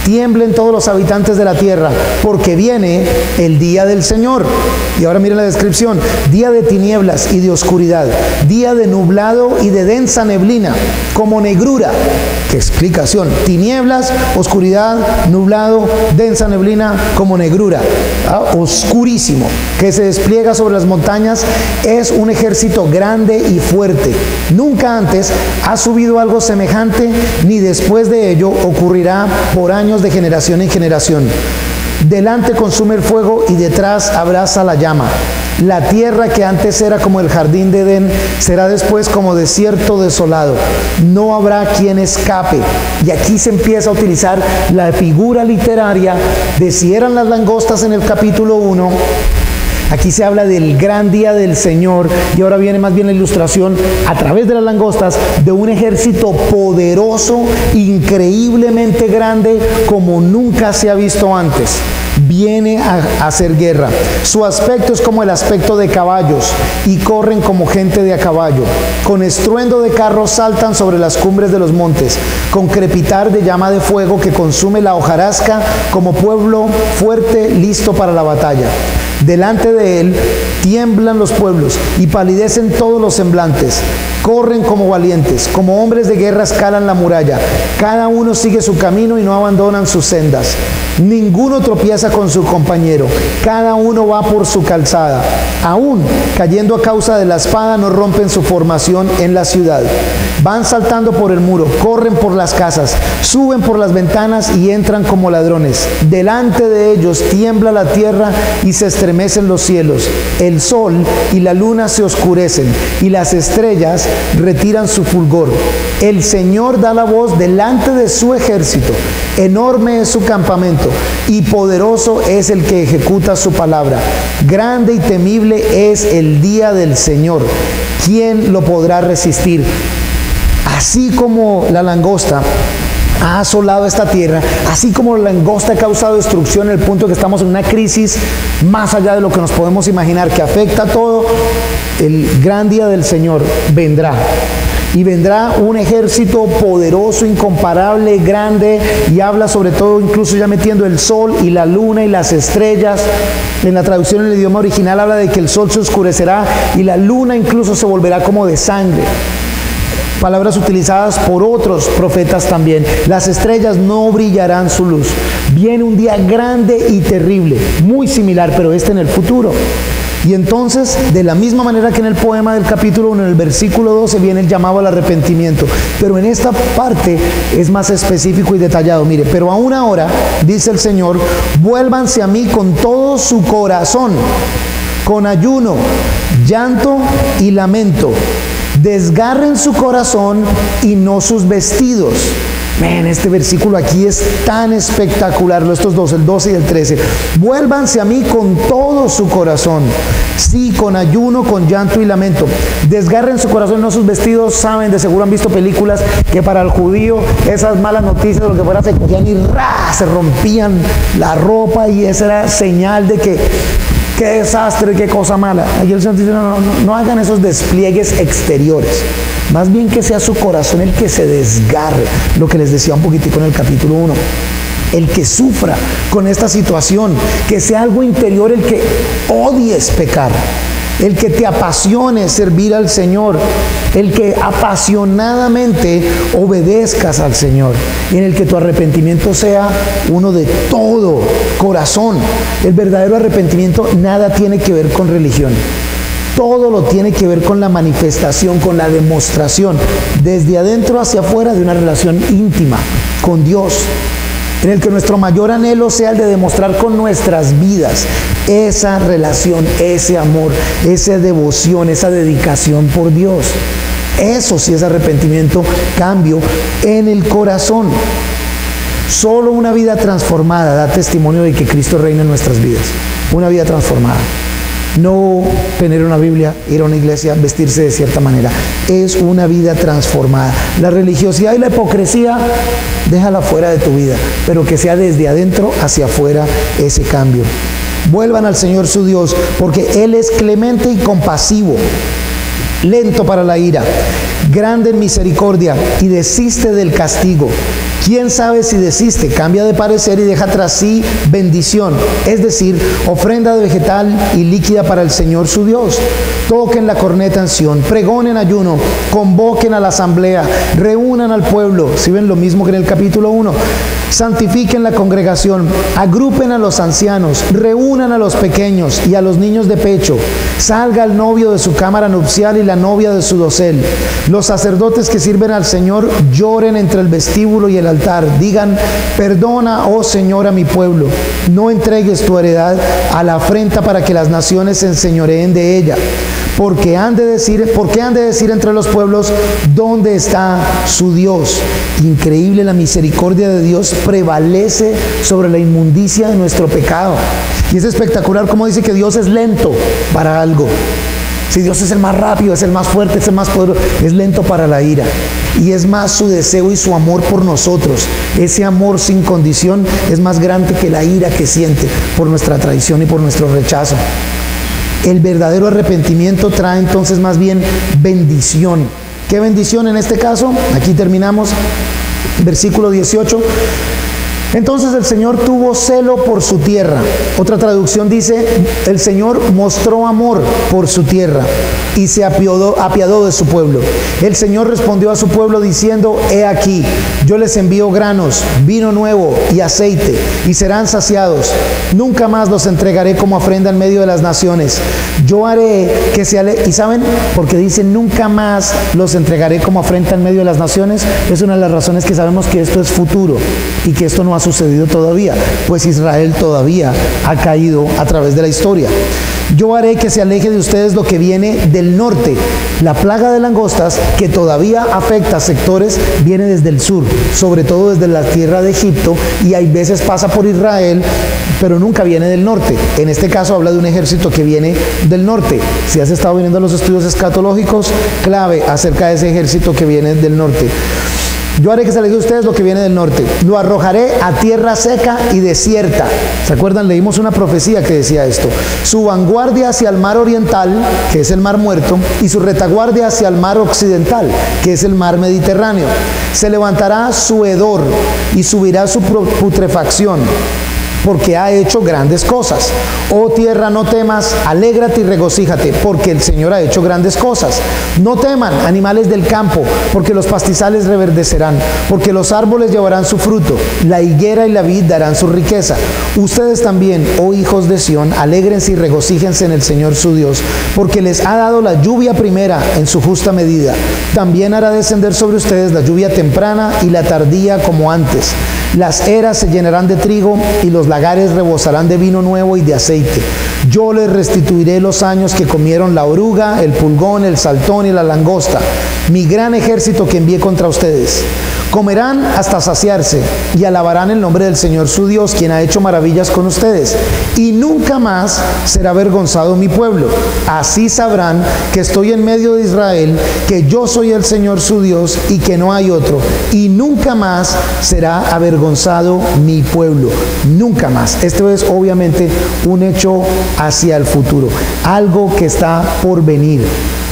Tiemblen todos los habitantes de la tierra, porque viene el día del Señor. Y ahora miren la descripción: día de tinieblas y de oscuridad, día de nublado y de densa neblina, como negrura. ¿Qué explicación? Tinieblas, oscuridad, nublado, densa neblina, como negrura. Oscurísimo, que se despliega sobre las montañas. Es un ejército grande y fuerte. Nunca antes ha subido algo semejante, ni después de ello ocurrirá por años de generación en generación. Delante consume el fuego y detrás abraza la llama. La tierra que antes era como el jardín de Edén será después como desierto desolado. No habrá quien escape. Y aquí se empieza a utilizar la figura literaria de si eran las langostas en el capítulo 1. Aquí se habla del gran día del Señor, y ahora viene más bien la ilustración a través de las langostas de un ejército poderoso, increíblemente grande, como nunca se ha visto antes. Viene a hacer guerra. Su aspecto es como el aspecto de caballos, y corren como gente de a caballo. Con estruendo de carros saltan sobre las cumbres de los montes, con crepitar de llama de fuego que consume la hojarasca, como pueblo fuerte listo para la batalla. Delante de él tiemblan los pueblos y palidecen todos los semblantes. Corren como valientes, como hombres de guerra escalan la muralla. Cada uno sigue su camino y no abandonan sus sendas. Ninguno tropieza con su compañero, cada uno va por su calzada. Aún cayendo a causa de la espada no rompen su formación en la ciudad. Van saltando por el muro, corren por las casas, suben por las ventanas y entran como ladrones. Delante de ellos tiembla la tierra y se estremecen los cielos. El sol y la luna se oscurecen y las estrellas retiran su fulgor. El Señor da la voz delante de su ejército. Enorme es su campamento y poderoso es el que ejecuta su palabra. Grande y temible es el día del Señor. ¿Quién lo podrá resistir? Así como la langosta ha asolado esta tierra, así como la langosta ha causado destrucción en el punto que estamos en una crisis más allá de lo que nos podemos imaginar, que afecta a todo, el gran día del Señor vendrá. y vendrá un ejército poderoso, incomparable, grande, y habla sobre todo incluso ya metiendo el sol y la luna y las estrellas. En la traducción en el idioma original habla de que el sol se oscurecerá y la luna incluso se volverá como de sangre. Palabras utilizadas por otros profetas también. Las estrellas no brillarán su luz. Viene un día grande y terrible, muy similar, pero en el futuro. Y entonces, de la misma manera que en el poema del capítulo 1, en el versículo 12, viene el llamado al arrepentimiento. Pero en esta parte es más específico y detallado. Mire, pero aún ahora, dice el Señor, vuélvanse a mí con todo su corazón, con ayuno, llanto y lamento. Desgarren su corazón y no sus vestidos. Este versículo aquí es tan espectacular, estos dos, el 12 y el 13. Vuélvanse a mí con todo su corazón, sí, con ayuno, con llanto y lamento. Desgarren su corazón, no sus vestidos. Saben, de seguro han visto películas que para el judío esas malas noticias, lo que fuera, se cogían y se rompían la ropa, y esa era señal de que qué desastre, qué cosa mala. Aquí el Señor dice, no hagan esos despliegues exteriores. Más bien que sea su corazón el que se desgarre. Lo que les decía un poquitico en el capítulo 1. El que sufra con esta situación. Que sea algo interior el que odies pecar. El que te apasione servir al Señor. El que apasionadamente obedezcas al Señor. Y en el que tu arrepentimiento sea uno de todo corazón. El verdadero arrepentimiento nada tiene que ver con religión. Todo lo tiene que ver con la manifestación, con la demostración, desde adentro hacia afuera, de una relación íntima con Dios, en el que nuestro mayor anhelo sea el de demostrar con nuestras vidas esa relación, ese amor, esa devoción, esa dedicación por Dios. Eso sí es arrepentimiento, cambio en el corazón. Solo una vida transformada da testimonio de que Cristo reina en nuestras vidas. Una vida transformada. No tener una Biblia, ir a una iglesia, vestirse de cierta manera. Es una vida transformada. La religiosidad y la hipocresía, déjala fuera de tu vida, pero que sea desde adentro hacia afuera ese cambio. Vuelvan al Señor su Dios, porque Él es clemente y compasivo, lento para la ira, grande en misericordia, y desiste del castigo. ¿Quién sabe si desiste? Cambia de parecer y deja tras sí bendición, es decir, ofrenda de vegetal y líquida para el Señor su Dios. Toquen la corneta en Sión, pregonen ayuno, convoquen a la asamblea, reúnan al pueblo. ¿Sí ven lo mismo que en el capítulo 1? Santifiquen la congregación, agrupen a los ancianos, reúnan a los pequeños y a los niños de pecho. Salga el novio de su cámara nupcial y la novia de su dosel. Los sacerdotes que sirven al Señor lloren entre el vestíbulo y el altar. Digan, perdona, oh Señor, a mi pueblo. No entregues tu heredad a la afrenta para que las naciones se enseñoreen de ella. ¿Por qué han de decir entre los pueblos, ¿dónde está su Dios? Increíble, la misericordia de Dios prevalece sobre la inmundicia de nuestro pecado. Y es espectacular cómo dice que Dios es lento para algo. Si Dios es el más rápido, es el más fuerte, es el más poderoso, es lento para la ira. Y es más su deseo y su amor por nosotros. Ese amor sin condición es más grande que la ira que siente por nuestra traición y por nuestro rechazo. El verdadero arrepentimiento trae entonces más bien bendición. ¿Qué bendición en este caso? Aquí terminamos, versículo 18. Entonces el Señor tuvo celo por su tierra. Otra traducción dice, el Señor mostró amor por su tierra y se apiadó de su pueblo. El Señor respondió a su pueblo diciendo, he aquí, yo les envío granos, vino nuevo y aceite, y serán saciados. Nunca más los entregaré como ofrenda en medio de las naciones. Yo haré que se alegren. ¿Y saben? Porque dice, nunca más los entregaré como ofrenda en medio de las naciones. Es una de las razones que sabemos que esto es futuro y que esto no ha sucedido todavía, pues Israel todavía ha caído a través de la historia. Yo haré que se aleje de ustedes lo que viene del norte. La plaga de langostas, que todavía afecta a sectores, viene desde el sur, sobre todo desde la tierra de Egipto, y hay veces pasa por Israel, pero nunca viene del norte. En este caso habla de un ejército que viene del norte. Si has estado viendo los estudios escatológicos, clave acerca de ese ejército que viene del norte. Yo haré que se aleje de ustedes lo que viene del norte. Lo arrojaré a tierra seca y desierta. ¿Se acuerdan? Leímos una profecía que decía esto. Su vanguardia hacia el mar oriental, que es el mar Muerto, y su retaguardia hacia el mar occidental, que es el mar Mediterráneo. Se levantará su hedor y subirá su putrefacción, porque ha hecho grandes cosas. Oh tierra, no temas, alégrate y regocíjate, porque el Señor ha hecho grandes cosas. No teman, animales del campo, porque los pastizales reverdecerán, porque los árboles llevarán su fruto, la higuera y la vid darán su riqueza. Ustedes también, oh hijos de Sión, alégrense y regocíjense en el Señor su Dios, porque les ha dado la lluvia primera en su justa medida. También hará descender sobre ustedes la lluvia temprana y la tardía como antes. Las eras se llenarán de trigo y los lagares rebosarán de vino nuevo y de aceite. Yo les restituiré los años que comieron la oruga, el pulgón, el saltón y la langosta, mi gran ejército que envié contra ustedes. Comerán hasta saciarse y alabarán el nombre del Señor su Dios, quien ha hecho maravillas con ustedes. Y nunca más será avergonzado mi pueblo. Así sabrán que estoy en medio de Israel, que yo soy el Señor su Dios y que no hay otro. Y nunca más será avergonzado mi pueblo. Nunca más. Esto es obviamente un hecho hacia el futuro. Algo que está por venir.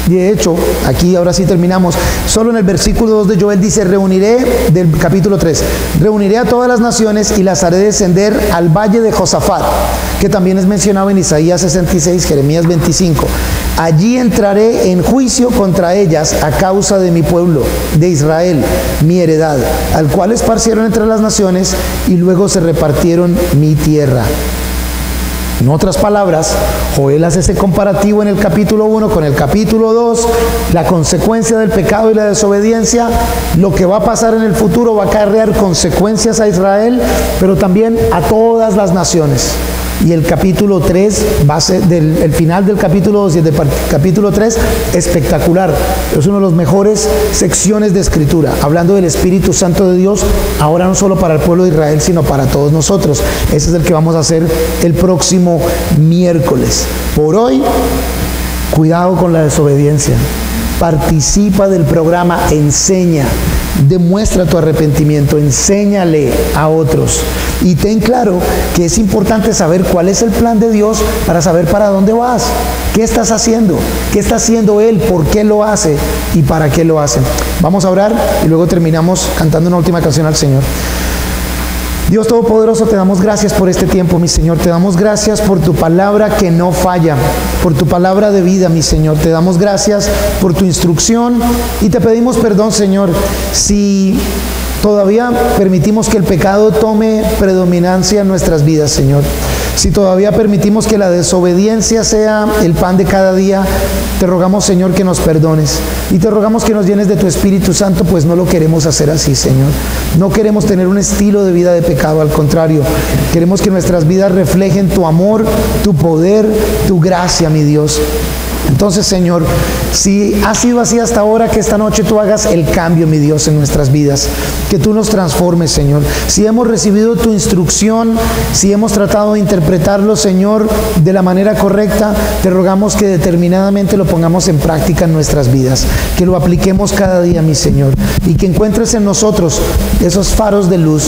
Y de hecho, aquí ahora sí terminamos, solo en el versículo 2 de Joel dice, reuniré, del capítulo 3, reuniré a todas las naciones y las haré descender al valle de Josafat, que también es mencionado en Isaías 66, Jeremías 25. Allí entraré en juicio contra ellas a causa de mi pueblo, de Israel, mi heredad, al cual esparcieron entre las naciones y luego se repartieron mi tierra. En otras palabras, Joel hace ese comparativo en el capítulo 1 con el capítulo 2, la consecuencia del pecado y la desobediencia, lo que va a pasar en el futuro va a acarrear consecuencias a Israel, pero también a todas las naciones. Y el capítulo 3, el final del capítulo 2 y el del capítulo 3, espectacular. Es una de las mejores secciones de escritura, hablando del Espíritu Santo de Dios, ahora no solo para el pueblo de Israel, sino para todos nosotros. Ese es el que vamos a hacer el próximo miércoles. Por hoy, cuidado con la desobediencia. Participa del programa, enseña, demuestra tu arrepentimiento, enséñale a otros. Y ten claro que es importante saber cuál es el plan de Dios para saber para dónde vas. ¿Qué estás haciendo? ¿Qué está haciendo Él? ¿Por qué lo hace? ¿Y para qué lo hace? Vamos a orar y luego terminamos cantando una última canción al Señor. Dios Todopoderoso, te damos gracias por este tiempo, mi Señor. Te damos gracias por tu palabra que no falla, por tu palabra de vida, mi Señor. Te damos gracias por tu instrucción y te pedimos perdón, Señor, si todavía permitimos que el pecado tome predominancia en nuestras vidas, Señor. Si todavía permitimos que la desobediencia sea el pan de cada día, te rogamos, Señor, que nos perdones. Y te rogamos que nos llenes de tu Espíritu Santo, pues no lo queremos hacer así, Señor. No queremos tener un estilo de vida de pecado, al contrario. Queremos que nuestras vidas reflejen tu amor, tu poder, tu gracia, mi Dios. Entonces, Señor, si ha sido así hasta ahora, que esta noche tú hagas el cambio, mi Dios, en nuestras vidas. Que tú nos transformes, Señor. Si hemos recibido tu instrucción, si hemos tratado de interpretarlo, Señor, de la manera correcta, te rogamos que determinadamente lo pongamos en práctica en nuestras vidas. Que lo apliquemos cada día, mi Señor. Y que encuentres en nosotros esos faros de luz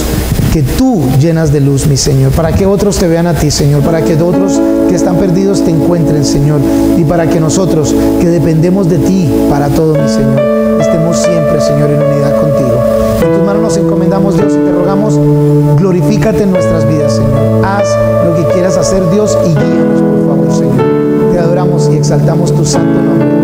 que tú llenas de luz, mi Señor. Para que otros te vean a ti, Señor. Para que otros que están perdidos te encuentren, Señor. Y para que nosotros, que dependemos de ti para todo, mi Señor, estemos siempre, Señor, en unidad contigo. En tus manos nos encomendamos, Dios, y te rogamos, glorifícate en nuestras vidas, Señor. Haz lo que quieras hacer, Dios, y guíanos, por favor, Señor. Te adoramos y exaltamos tu santo nombre.